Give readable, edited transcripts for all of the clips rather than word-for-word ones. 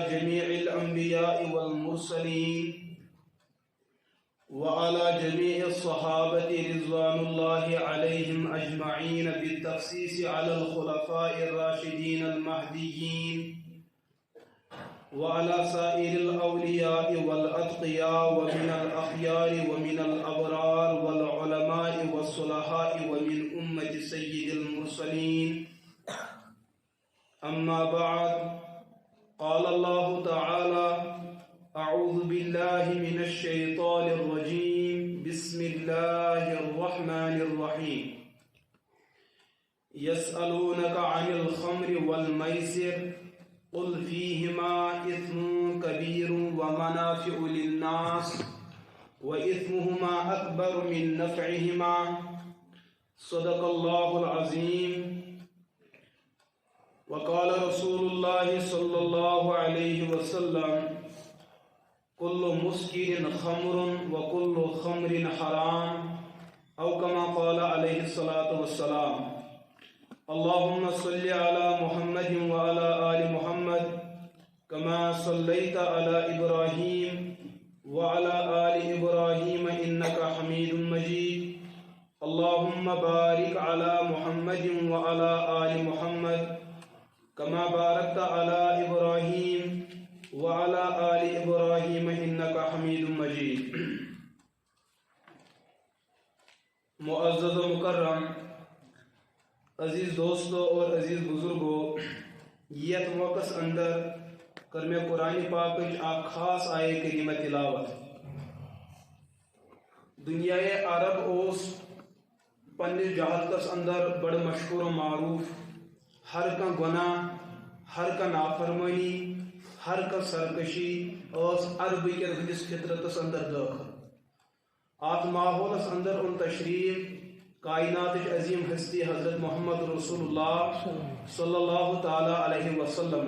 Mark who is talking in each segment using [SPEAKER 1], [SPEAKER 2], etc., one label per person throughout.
[SPEAKER 1] جميع الأنبياء والمرسلين وعلى جميع الصحابة رضوان الله عليهم أجمعين بالتخصيص على الخلفاء الراشدين المهديين وعلى سائر الأولياء والأتقياء ومن الأخيار ومن الأبرار والعلماء والصلحاء ومن أمة سيد المرسلين. أما بعد، قال الله تعالى: أعوذ بالله من الشيطان الرجيم، بسم الله الرحمن الرحيم. يسألونك عن الخمر والميسر قل فيهما إثم كبير ومنافع للناس وإثمهما أكبر من نفعهما. صدق الله العظيم. وقال رسول الله صلى الله عليه وسلم: كل مسكر خمر وكل خمر حرام، أو كما قال عليه الصلاة والسلام. اللهم صل على محمد وعلى آل محمد كما صليت على إبراهيم وعلى آل إبراهيم إنك حميد مجيد. اللهم بارك على محمد وعلى آل محمد كما باركت على إبراهيم وعلى آل إبراهيم إنك حميد مجيد. معزز و مکرم عزیز دوستو اور عزیز بزرگو، یت موقع اندر کر میں قرآن پاک اک خاص آئے کریمہ تلاوت. دنیا عرب اوس پنس جہالتس اندر بڑ مشہور و معروف. ہر کان گناہ، ہر کان نافرمانی، ہر کان سرکشی اس عربی کے ہندس فطرتس اندر داخل. آت ماحولس اندر ان تشریف کائنات عظیم ہستی حضرت محمد رسول اللہ صلی اللہ تعالی علیہ وسلم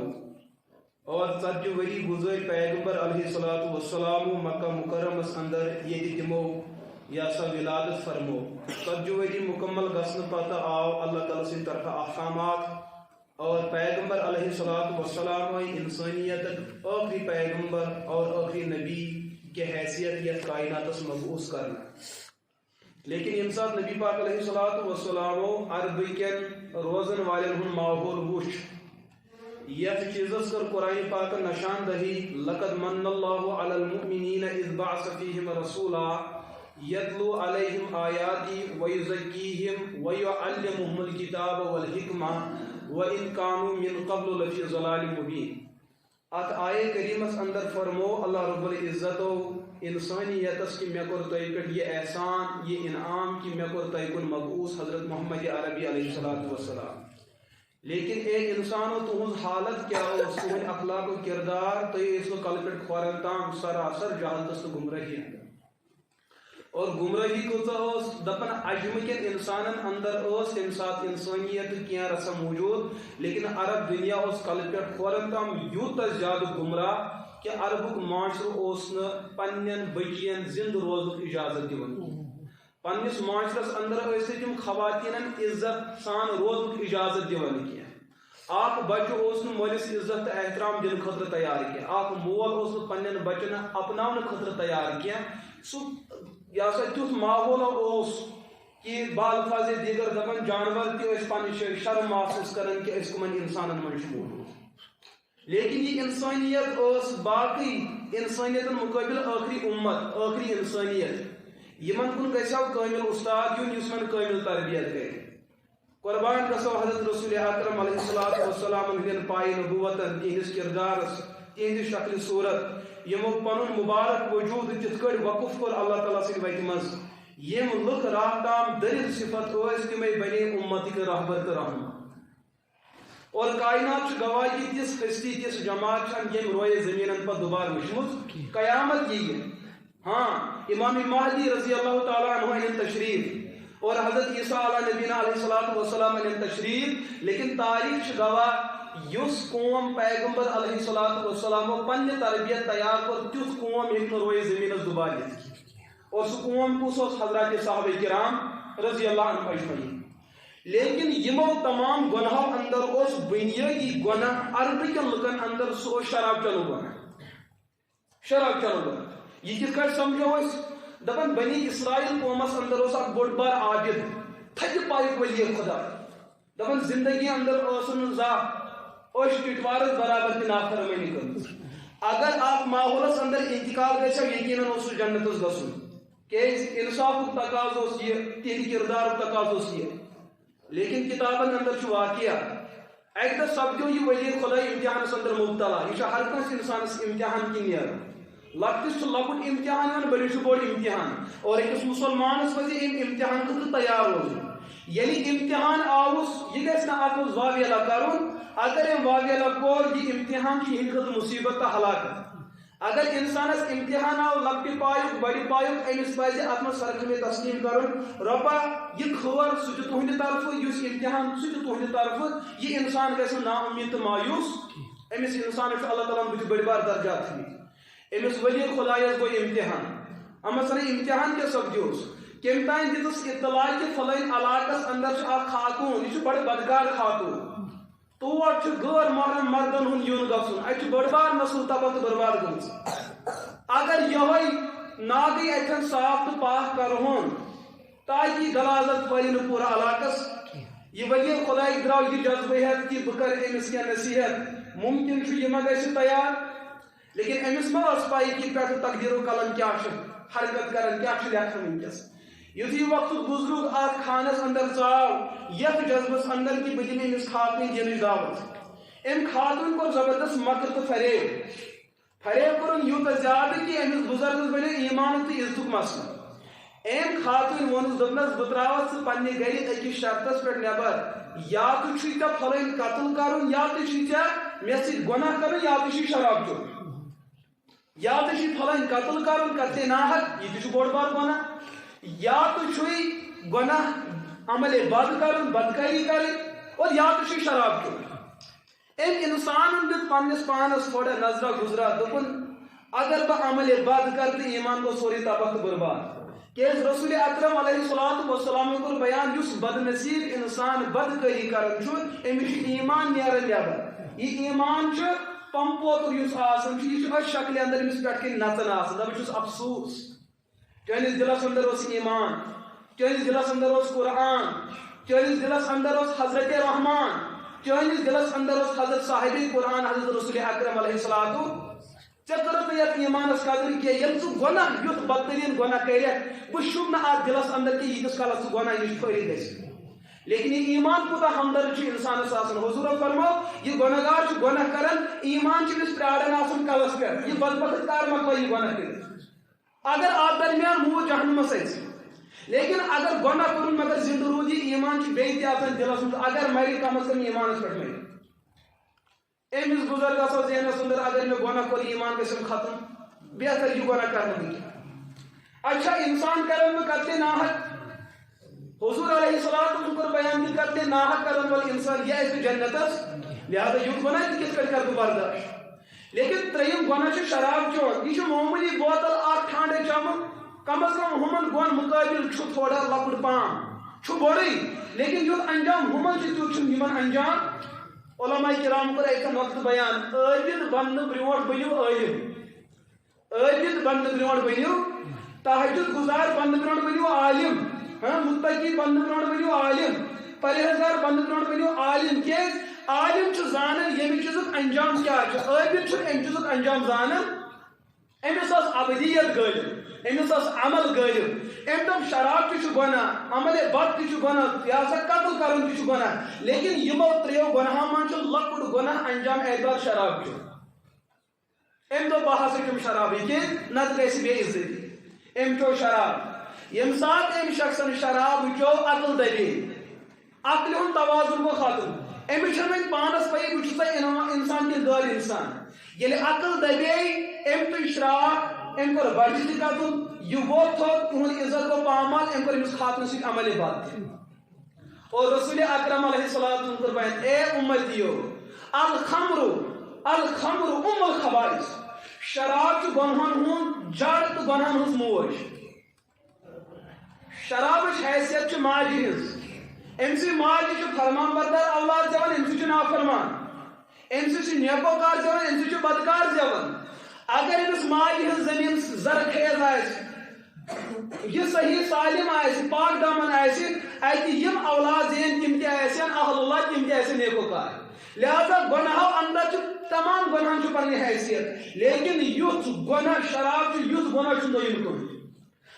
[SPEAKER 1] اور 40 وری گزر پیغمبر علیہ الصلوۃ والسلام مکہ مکرمس اندر یہ تمو یا سا ولادت فرمو. 40 وری مکمل گسن پتہ آو اللہ تعالی سن طرف احکامات اور پیغمبر علیہ الصلوۃ والسلام انسانیت آخری پیغمبر اور آخری نبی کے حیثیت یہ کائنات مبعوث کرنا. لیکن یم سات نبی پاک علیہ الصلوۃ والسلام عربی کن روزن والن ہن ماحول وچ یت چیزس کر قرآن پاک نشان دہی: لقد من اللہ علی المؤمنین اذ بعث فیہم رسولا یتلو علیہم آیاتی ویزکیہم ویعلمہم الکتاب والحکمہ وَإِن كَانُوا مِن قَبْلُ لَفِي ضَلَالٍ مُبِينٍ. ات آئے کریمس اندر فرمو اللہ رب العزت و انسانیتس کی میں کر تہ پہ یہ احسان، یہ انعام کہ میں کر تہ کن مبعوث حضرت محمد عربی علیہ السلام. لیکن اے انسانو تہذ حالت کیا تہذ اخلاق و کردار تیس کل پہ کھورن تام سراسر جہالتس تو گمراہی اندر. اور گمراہی کو دپن عجم کن انسانن اندر اس تم سات انسانیت کی رسم موجود، لیکن عرب دنیا اس کل پہ کھورن تام یوت زیادہ گمراہ کہ عربک معاشرہ پنن بچین زند روزک اجازت دون. پنس معاشرس اندر تم خواتین عزت سان روزک اجازت دون کی. اخ بچہ مولس عزت احترام دن خطر تیار کی. اخ مول پنن بچن اپناؤن خطر تیار کی. سہ تیت ماحول کہ بالفاظ دیگر دپان جانور تہ پن شرم محسوس کران کہ کمن انسانن من موجود. لیکن یہ انسانیت باقی انسانیت مقابل آخری امت، آخری انسانیت یمن کن گژھو کامل استاد یون یس من کامل تربیت کرِ. قربان گژھو حضرت رسول اکرم علیہ الصلوۃ والسلام ہندین پائے نبوتن، تہندس کردارس، تہندس شکل صورت یمو پن مبارک وجود تت کڑ وقف کور اللہ تعالیٰ سن وتہ مز. یم لک راہ تام درد صفت تمے بنے امتک رہبر تو رحمہ. اور کائنات گواہی تس ہستی تس جماعت یم روئے زمین پر دوبارہ وچمت قیامت یہ. ہاں امام مہدی رضی اللہ تعالیٰ عنہ ان تشریف اور حضرت عیسیٰ علیہ نبینا علیہ الصلوۃ والسلام ان تشریف. لیکن تاریخ گواہ یس قوم پیغمبر علیہ الصلوۃ والسلام پنہ تربیت تیار کر تیت قوم ہیک روئے زمین دوبارہ اور سہ قوم کس حضرات صحابہ کرام رضی اللہ عنہ اجمعین. لیکن یمو تمام گناہوں اندر اس بنیادی گناہ عربی کے لکن اندر سو شراب چلو گناہ شراب چلو گناہ یہ کس کر سمجھو اس دپن بنی اسرائیل قومس اندر اس اک بڑ بار عابد تھج پائک ولی خدا دپن زندگی اندر اوسن زا اوش ٹٹوارس برابر کی نافرمانی کرن اگر آپ ماحولس اندر انتقال گژھو یقیناً اس جنتس گژھن کہ انصاف تقاضا اس یہ تہذ کردار تقاضا اس یہ لیکن کتابن اندر واقعہ ایک دہ سپدو یہ ولی خدا امتحانس اندر مبتلا یہ ہر کس انسانس امتحان کی نیران لکٹس لکٹ امتحان بڑی بوڑ امتحان اور ایک مسلمانس پہ امتحان خطر تیار روزن یعنی امتحان آوس یہ گھس نا اتھ واویلا کرن اگر ام واویلا کور یہ امتحان ہند خطر مصیبت تو ہلاکت اگر انسانس امتحان آو لکٹ پایک بڑی پایک امس پہ ات من سرکھ میں تسلیم کرن ربا یہ خبر سہ تہند طرف اس امتحان سہ تہند طرف یہ انسان گھس نا امید تو مایوس امس انسان اللہ تعالیٰ بت بڑی بار درجات تھمت امس ولی خدایس گو امتحان اما سر امتحان کیا سپدوس کم تین دس اطلاع کہ فلین علاقس اندر خاتون یہ بڑ بدکار خاتون تور غیر محرم مردن ہند یون گھن ات بڑ بار نسل تباہ تو برباد گمز اگر یہ ناگی اتن صاف تو پاک کرہون تاکہ غلاظت پھیلہ پورا علاقس یہ ولی خدائی درو یہ جذبہ ہے کہ بہ کر امس کی نصیحت ممکن یہ ما گژھِ تیار لیکن امس ما اس پائی کہ پہ تقدیر و قلم کیا حرکت کرن کیا لیکھن ونکس یتھی وقت بزرگ ات خانس اندر ژاو یتھ جذبس اندر کہ بہ دمہ امس خاتون دینچ دعوت ام خاتون کو زبردست مکر تو فریب کرن یوت زیادہ کہ امس بزرگس بنے ایمان تو عزت مسئلہ ام خاتون ونس دپنس بہ تراوت سہ پنہ گھر اکس شرطس پہ نبر یا تو چھ ژےٚ پھلٲنۍ قتل کرن یا تو چھ ژےٚ مےٚ سۭتۍ گۄناہ کرن یا تو چھ شراب چیوٚن یا تو چھ پھلٲنۍ قتل کرن کرتے ناحق یہ تو بوڑ بار گناہ یا تو چھوئی گناہ عمل بد کرن بدکاری کرن اور یا تو چھ شراب چیوٚن ام انسان دیت پنس پانس تھوڑا نظرہ گزرا دپن اگر بہ عمل بد کر تو ایمان کو سوری تباہ تو برباد کہ رسول اکرم علیہ الصلوۃ والسلام کو بیان اس بد نصیب انسان بدکاری کرن چھ امس ایمان نیرن نیبر یہ ایمان چھ پمپوتر اس آسان یہ شکل اندر امس پہ نژن آسان دپ چھس افسوس چانس دلس اندر اس ایمان چانس دلس اندر اس قرآن چانس دلس اندر اس حضرت رحمان چانس دلس اندر اس حضرت صاحب قرآن حضرت رسول اکرم علیہ الصلوۃ چکرت یت ایمانس قدر کی یل گناہ یت بدترین گناہ کرت بہ شب نا ات دلس اندر کہ یتس کالس گناہ نش پھری گژھِ لیکن یہ ایمان کوتا ہمدرد انسانس آسان حضور فرماؤ یہ گناہ گار گناہ کرن ایمان چمس پرارن آسان کلس پہ یہ بدبخت کار مکو یہ گناہ کر اگر آپ درمیان موت جہنمس لیکن اگر گناہ کرن مگر زندہ رودی ایمان بیت آسان دلس مز اگر مری کم از کم ایمانس پہ مری امس گزر گھو ذہنس اندر اگر میں گناہ کر ایمان گھم ختم بہتر یہ گناہ کرنا اچھا انسان کرن میں کرتے ناحق حضور علیہ الصلوۃ والسلام بیان بھی کرتے ناحق کرن وال انسان یہ اس جنتس لہذا یہ گناہ کس پہ کر برداشت لیکن تریم گناہ چھ شراب چون یہ معمولی بوتل اکھ ٹھانڈے چمن کم از کم ہمن گون مقابل چھ تھوڑا لکٹ پان چھ بڑی لیکن یوت انجام ہمن چھ یمن انجام علماء کرام کر ایک وقت بیان عابد بننے برونٹ بنو عالم عابد بننے برونٹ بنو تہجد گزار بننے برونٹ بنو عالم متقی بننے برونٹ بنو عالم پرہیزگار بننے برونٹ بنو عالم کی عالم چھ زانن یمہ چیزک انجام کیا چھ عابد چھ ام چیزک انجام زانن امس ابدیت غالب امس عمل غالب ام دم شراب تہ گناہ عمل بد تہ گناہ یا سا قتل کرن تہ گناہ لیکن یمو تریو گناہ من چھ لکٹ گناہ انجام اعتبار شراب چھ ام دو بہت سے شراب کی نت گژھِ بے عزتی ام چو شراب یم سات ام شخصن شراب چو عقل دبی عقل ہن توازن کو ختم ام چھ وۄنۍ پانس پے بہ چھُس انسان کے غیر انسان ییٚلہِ عقل دبے ام تو اشراق ام کور برجت قتل یہ ووت تھوٚد تہنٛد عزت گوٚو پامال ام کور أمِس خاتون سۭتۍ عمل بد اور رسول اکرم علیہ الصلوۃ کور بیان اے امتیو الخمر ام الخبائث شراب چھ گنہن ہند جڑ تو گنہن ہز موج شرابچ حیثیت چھ ماجہ ہز امس ماجہ فرمان بردار اولاد زیون امس نافرمان امس نیکوکار زیون امس بدکار زیون اگر امس ماجہ ہز زمین زرخیز یہ صحیح سالم پاک دامن اتہ اولاد زین تم تہ اہل اللہ تم تہ نیکوکار لہذا گناہو اندر تمام گناہن پنہ حیثیت لیکن یھ گناہ شراب یھ گناہ دویم کن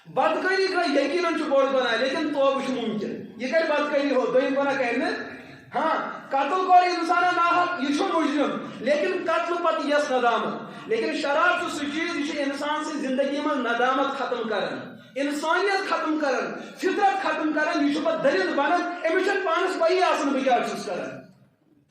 [SPEAKER 1] بدکاری کا یقیناً بوڑ گناہ لیکن توبہ ممکن یہ کر بدکاری ہو دویم گناہ کہنے ہاں قتل کور انسان ناحق یہ مجرم لیکن قتل پتہ یس ندامت لیکن شراب سہ چیز یہ انسان سی زندگی میں ندامت ختم کران انسانیت ختم کران فطرت ختم کران یہ پتہ دلند بنان امس پانس پی آسان بہ کیا کران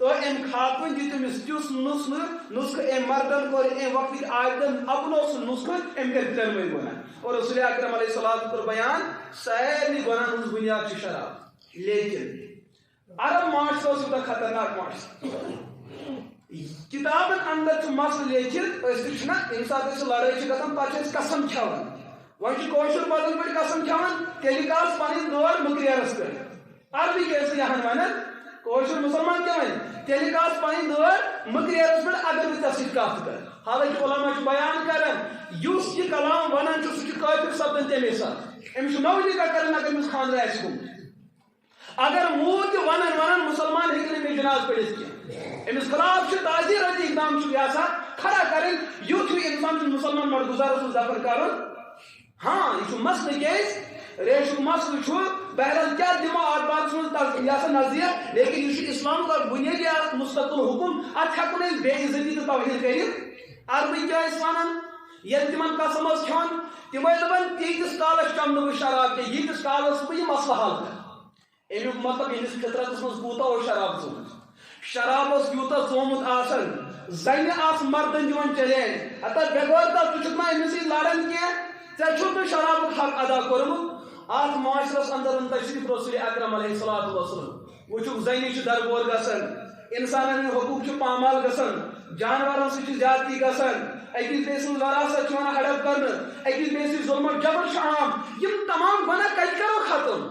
[SPEAKER 1] تو ام خاتون دیت امس تیس نسخہ ام مردن کور ام وقت عادتن اپنو سہ نسخہ ام کر ترمے گناہ اور رسول اکرم علیہ الصلوۃ والسلام بیان سارے گناہن ہنز بنیاد چھ شراب لیکن عرب معاشرہ سہ خطرناک معاشرہ کتابن اندر مسئلہ لیکھت نا یم سات لڑائی گھان پہ قسم کھان وی کوشر بدل پہ قسم کھان تیل کاس پن دور مقریرس پہ عربی کیسے یہاں ون کوشر مسلمان کیا ون تیل کاس پن دور مقریرس پہ اگر بہ ٹھیک کت کر حالانکہ علماء بیان کران اس یہ کلام ونان سہ کافر سپدن تمے سات امس نو نکاح کران اگر امس خاندر آس گومت اگر موت تہ ونان مسلمان ہیکہ نہ جناز پڑھت کی امس خلاف تعزیر اقدام کھڑا کریں یوتھ انسان مسلمان مڑگزارس من دفن کرن ہاں یہ مسئلہ کیس ریشک مسئلہ بہرحال کیا دمو آٹھ بات من نظیر لیکن یہ اسلام کا بنیادی مستقل حکم ات ہیکو بے عزتی تو توہین کرت عربی کیا ونان یل تمن قسم کھان تم دپان تیتس کالس چمن بہ شراب کی یتس کالس بہ یہ مسئلہ حل کر امیک مطلب انس فطرتس من کوتا شراب ژومت شرابس یوتا ژومت آسان زن آس مردن دِوان چیلینج ہتا بغیر تر ژٕ چھُکھ أمِس سۭتۍ لڑان کینٛہہ ژےٚ چھُکھ نہٕ شرابُک حق ادا کوٚرمُت اتھ معاشرس اندر تشریف رسول اکرم علیہ الصلوۃ والسلام وٕچھُکھ زنہِ چھِ دربور گژھان انسانن ہٕنٛدۍ حقوٗق چھِ پامال گژھان جانورن سۭتۍ چھِ زیادتی گژھان أکِس بیٚیہِ سٕنٛز وراثت چھِ یِوان ہڑپ کرنہٕ أکِس بیٚیہِ سۭتۍ ظلم و جبر چھُ عام یِم تمام گۄناہ کتہِ کرو ختم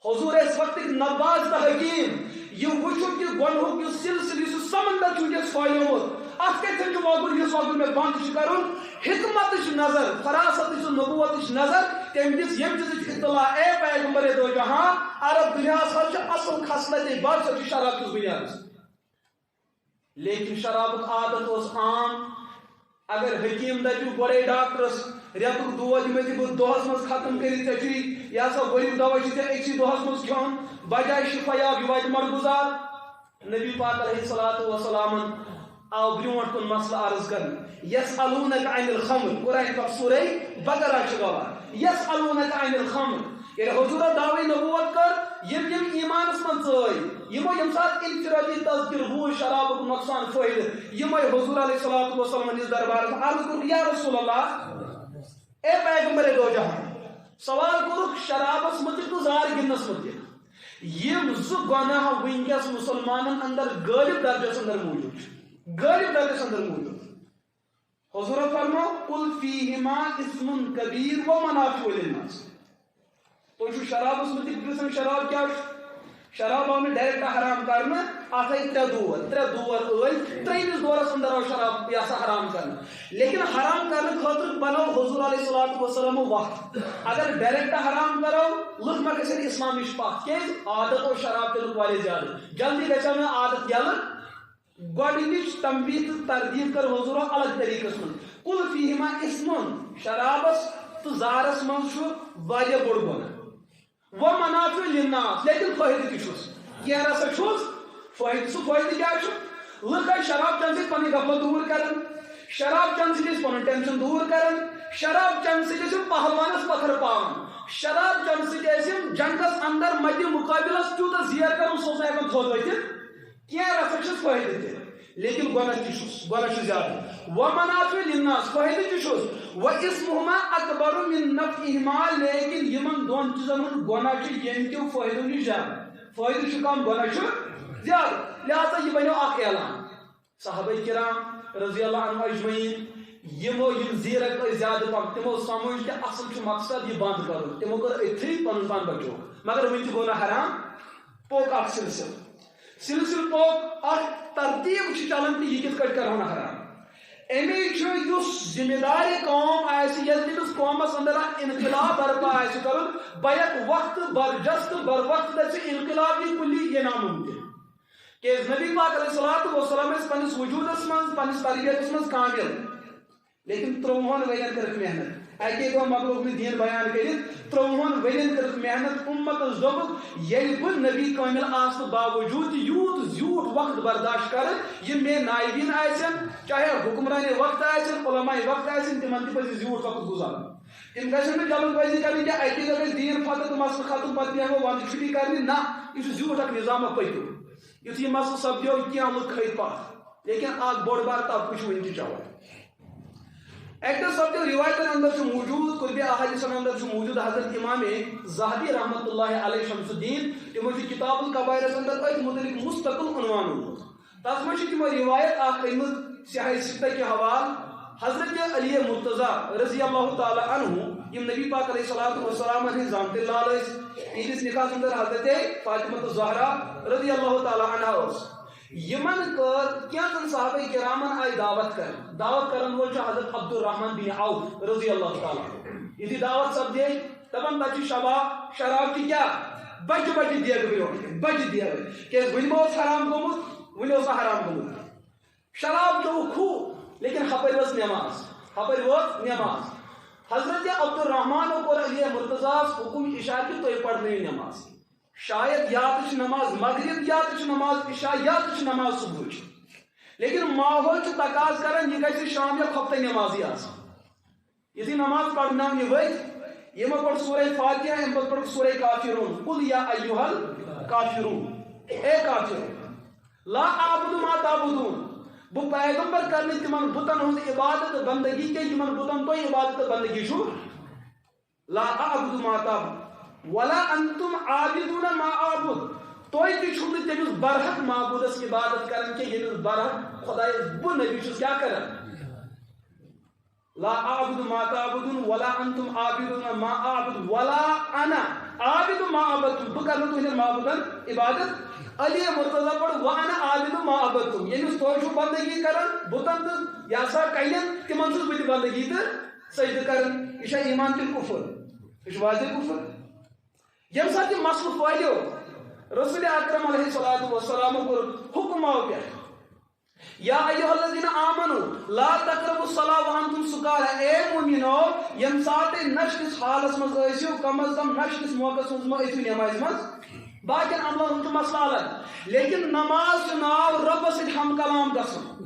[SPEAKER 1] حضور اس وقت نباز تہ حکیم یہ وچھو کہ گنہک یہ سلسلہ یہ سمندر چونکہ پھہلیومت ات کتن وگل اس وگل میں بند کرن حکمت نظر فراست نبوت نظر تم دس یم چیز اطلاع اے پیغمبر دو جہاں عرب دنیا اصل خصلت بات شراب کس بنیاد لیکن شراب عادت اس عام اگر حکیم دپو گوڑے ڈاکٹرس ریتک دود میں بہ دہس مز ختم کرت یہ سا غریب دوا اکسی دہس مز کھیون بجائے شفا یاب یہ واتہ مڑگزار نبی پاک علیہ الصلوۃ والسلام آو برونٹ کن مسئلہ عرض کر یسألونک عن الخمر قرآن پاک سورہ بقرہ چھ گواہ یسألونک عن الخمر یعنی حضور دعوی نبوت کر یم ایمانس من ژٲے یمو یم سات انفرادی تذکر بو شرابک نقصان فائدہ یمے حضور علیہ الصلوۃ والسلام اس دربار عرض کر یا رسول اللہ اے پیغمبر دو جہاں سوال کرک شرابس متعلق تو زار گنس متعلق یم زٕ گناہ ونکس مسلمانن اندر غالب درجس اندر موجود غالب درجس اندر موجود حضور فرمو قل فیہما اسم کبیر و منافع للناس تو شرابس متعلق شراب کیا شراب آو ڈائریکٹ حرام کرنا ات آئی ترے دور ترٛیٚیمِس دورس اندر آو شراب یہ حرام کرنا لیکن حرام کرنے خاطر بنو حضور علیہ الصلوۃ والسلام وقت اگر ڈائریکٹ حرام کرو لُکھ ما گژھن اسلام نش پتھ کیاز عادت اور شراب تیلُک واریاہ زیادٕ جلدی گژھِ مےٚ عادت یلہٕ گۄڈنِچ تنبیہ تہٕ تردیٖد کر حضورو الگ طریقس من قل فیہما اسم شرابس تو زارس من چھُ واریاہ بوٚڑ گۄناہ وہ منافع للناس لیکن فائدہ کیا رسا فائدہ سہ فائدہ کیا لکھ شراب چن سی پنی غفلت دور کرن شراب چن سی پن ٹینشن دور کرن شراب چن سی پہلوانس پتھر پاون شراب چن سی جنگس اندر مد مقابلس تیوتہ زیر کرن سو ہیکن تھوٚد ؤتھِتھ کیا رسا فائدہ تہ لیکن گناہ زیادہ وہ منافع للناس فائدہ تہ و اسمہما اکبر من نفعہما لیکن یمن دون چیزن گناہ یم کیو فائدہ نش زیادہ فائدہ کم گناہ زیادہ لہذا یہ بنو اخ اعلان صحابہ کرام رضی اللہ عنہ اجمعین یمو یم زیرک زیادہ پک تمو سمجھ کہ اصل مقصد یہ بند کرو تمو کر اتھی پن پان بچو مگر ون گناہ حرام
[SPEAKER 2] پوک اخ سلسل پوک اخ ترتیب چلان کہ یہ کت کرنا حرام امیچ ذمہ دار قوم تمس قومس اندر انقلاب برپا کرن بیک وقت برجست بر وقت گھِ انقلاب کلی یہ ناممکن کہ نبی پاک علیہ الصلوۃ والسلام پنس وجودس من پنس تربیتس من کامل لیکن 30 ورین کر محنت اکی دو مکلوک نے دین بیان کرت 30 ورین کر محنت امت دوبک یل بہ نبی کامل آس باوجود یوت زیوٹ وقت برداشت کر یہ میں نائبین آسن چاہے حکمران وقت آسن علماء وقت آسن تمن تہ پزِ زیوٹ وقت گزارن تم گژھن جلد بازی کریں کہ اکی دو دین فتح تو مسئلہ ختم پتہ بیہمو ونٛدٕ چھُٹی کرنہِ نہ یہ زیوٹ اکھ نظام پٔکِو یُتھ یہ مسئلہ سپدیو کینٛہہ لُکھ کھٔتۍ پتھ لیکن اکھ بوٚڑ بار طبقہٕ چھُ وٕنہِ تہِ چلان ایک تو سب روایتن اندر سے موجود قرب احادیث اندر سے موجود حضرت امام ذہبی رحمۃ اللہ علیہ شمس الدین تمو کتاب الکبائر اندر ات متعلق مستقل عنوان تس من تمو روایت اخ امت سیاہ ستہ کے حوال حضرت علی مرتضی رضی اللہ تعالی عنہ یم نبی پاک علیہ الصلوۃ والسلام ہن زامت لال اس نکاح اندر حضرت فاطمہ الزہرا رضی اللہ تعالی عنہا یمن کر کینٛژن صحابہ کرامن آئی دعوت کرن وول حضرت عبد الرحمن بن عوف رضی اللہ تعالیٰ یہ دعوت سپدے دپان تتہ شراب کی کیا بج دیگ برو دیگ کہ ون حرام گومت ون حرام گومت شراب چو کھو لیکن ہپر وس نماز حضرت عبد الرحمن کو علی مرتضیٰ حکم اشاء کہ تھی پڑھنی نماز شاید یا تو نماز مغرب یا تو نماز عشاء یا تو نماز صبح لیکن ماحول تقاض کران یہ گھر شام یا ہفتہ نمازی یہ نماز پڑھنا ورت یہ پڑھ سورہ فاتحہ ام پتہ پڑھ سورہ کافرون قل یا ایھا الکافرون اے کافرون لا اعبد ما تعبدون بہ پیغمبر کرنے تمن بتن ہند عبادت بندگی کے تمن بتن تو عبادت بندگی چھو لا اعبد ما تعبدون ولا انتم عابدون ما اعبد توئی تہ چھو تمس برحق معبودس عبادت کرن کہ یمس برحق خدا بہ نبی چھس کیا کرن لا اعبد ما تعبدون ولا انتم عابدون ما اعبد ولا انا عابد ما عبدتم بہ کرن تہند معبودن عبادت علی مرتضی پڑھ وانا عابد ما عبدتم یمس توئی چھو بندگی کرن بتن تہ یا سا کین تمن چھس بہ بندگی تہ سجدہ کرن یہ چھ ایمان تہ کفر یہ واضح کفر یم سات یہ مسئلہ پھلیو رسول اکرم علیہ الصلوۃ والسلام کو حکم آو پہ یا ایھا الذین آمنوا لا تقربوا الصلاۃ وانتم سکارى اے مومنو یم سات نشکس حالس مز ٲسِو کم از کم نشکس موقعس مز ما ٲسِو نماز مز باقین عملن ہُنٛد مسئلہ الگ لیکن نماز چھ ناو رب سۭتۍ ہم کلام گژھُن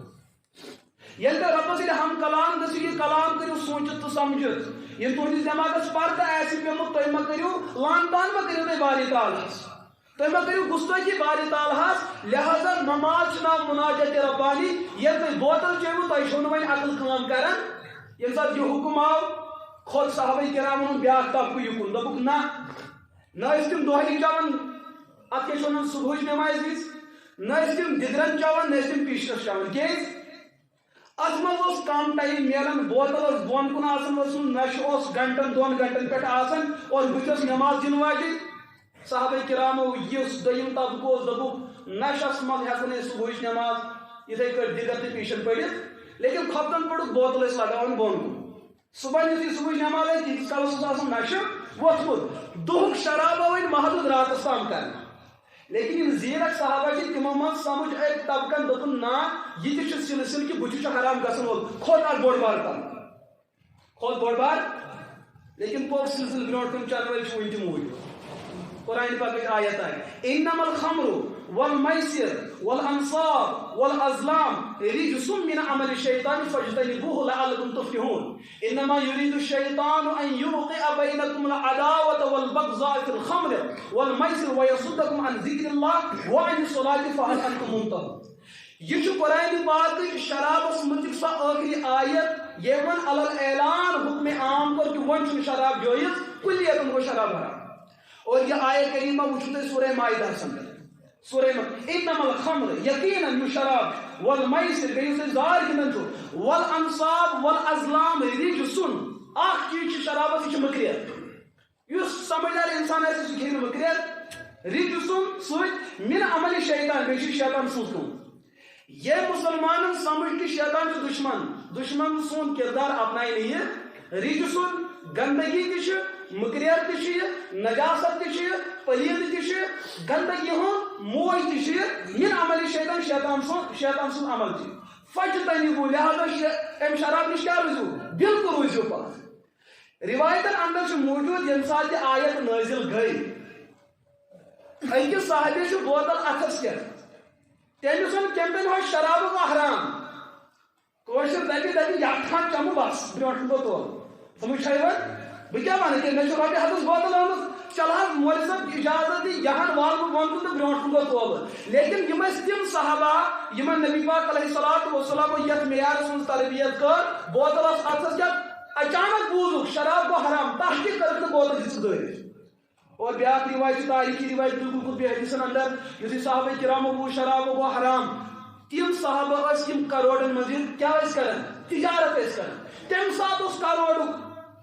[SPEAKER 2] ییٚلہِ تۄہہِ رۄبس سۭتۍ ہم کلام گٔژھِو یہِ کلام کٔرِو سوٗنٛچِتھ تہٕ سمجھِتھ یم تہندس دماغس پردہ آسہِ پیومُت تُہۍ مہ کٔرِو لان تان مہ کٔرِو تُہۍ باری تعالیٰ تُہۍ مہ کٔرِو گُستٲخی باری تعالیٰ لہذا نماز چھُ ناو مناجات ربانی ییٚلہِ تُہۍ بوتل چیٚیِو تۄہہِ چھو نہٕ وۄنۍ عقل کٲم کران ییٚمہِ ساتہٕ یہِ حُکم آو کھوٚت صحابہ کرامن ہُنٛد بیاکھ طبقہٕ یُکُن دوٚپُکھ نہ ٲسۍ تِم دۄہلہِ چٮ۪وان اتھ کیٛاہ چھِ ونان صبحٕچ نمازِ وِزِ نہ ٲسۍ تِم دِدرن چٮ۪وان نہ ٲسۍ تِم پیشکش چٮ۪وان کیٛازِ ات مز کم ٹائم ملان بوتل بون کن آسان نشہ گنٹن 2 گنٹن پہ آسان اور بتس نماز دن واجن صحابہ کرامو اس دم طبقہ دپک نشس مز ہیکن صبح نماز اتھے کٹ دگر تو پیشن پڑھت لیکن کھپتن پڑھ بوتل لگان بون کن صبح یتھ صبح نماز آئی تیس کالس آسان نشہ ووتمت دہک شراب آو محدود راتس تام کر لیکن یم زیرک صحابہ چھ تمو من سمجھ ایک طبقن دپن نا یہ تہ سلسل کہ بچ حرام گژھن وول کھوت اک بوڑ بار کم کھوت بوڑ بار لیکن پوک سلسل برونٹ کم چل ول چھ ون تہ موجود قرآن پاک آیت آئی انما الخمر والمیسر والانصاب والازلام رجس من عمل الشیطان فاجتنبوه لعلكم تفلحون انما يريد الشيطان ان يوقع بينكم العداوة والبغضاء في الخمر والميسر ويصدكم عن ذكر الله وعن الصلاة فهل انتم منتهون یہ قرآن پاک شرابس متعلق سا آخری آیت یمن علی الاعلان حکم عام کر کہ ون چھ شراب جائز کلیتن کو شراب حرام اور یہ آیت کریمہ وچھتے سورہ مائدہ سمجھ سورہ انما الخمر یقینا شراب والمیسر بیس زار گنن چھو والانصاب والازلام رجسن اخ چیز شرابس یہ مکریت یس سمجھدار انسان ہے سہ کھین مکریت رجسن سوت من عمل شیطان بیشی شیطان سوز کن یہ مسلمان سمجھ کہ شیطان چھ دشمن سون کردار اپنائی نہیں رجسن گندگی تش مکریت تش نجاست تش پلید تش گندگی ہوں موج تش من عمل شیطان سون عمل تھی فجتنبو لہذا ام شراب نش کیا روزو بالکل روزو پاس روایتن اندر موجود یم سات آیت نازل گئی اکس صحابی چھ بوتل اتھس کیا تیل سن کیمپین ہو شراب کو حرام کوشر دبی یکھان چمو بس برونٹ گو تو سمجھ بہ کیا ون کہ مے رۄپیہِ ہتس بوتل آمٕژ چل حظ مول صٲب اجازت دی یہاں وال بہ ون تو برونٹ گو تو لیکن یم تم صحابہ یمن نبی پاک علیہ الصلوۃ والسلام یت معیار سن تربیت کر بوتل اتھس کیا اچانک بوزک شراب کو حرام تحقیق کر بوتل دس دٲرِتھ اور بیاکھ روایت تاریخی روایت بالکل بے حدیثن اندر یُتھُے صحابہ کرام بو شراب گو حرام تم صحابہ اس یم کروڑن مزید کیا کران تجارت کران تم سات اس کروڑ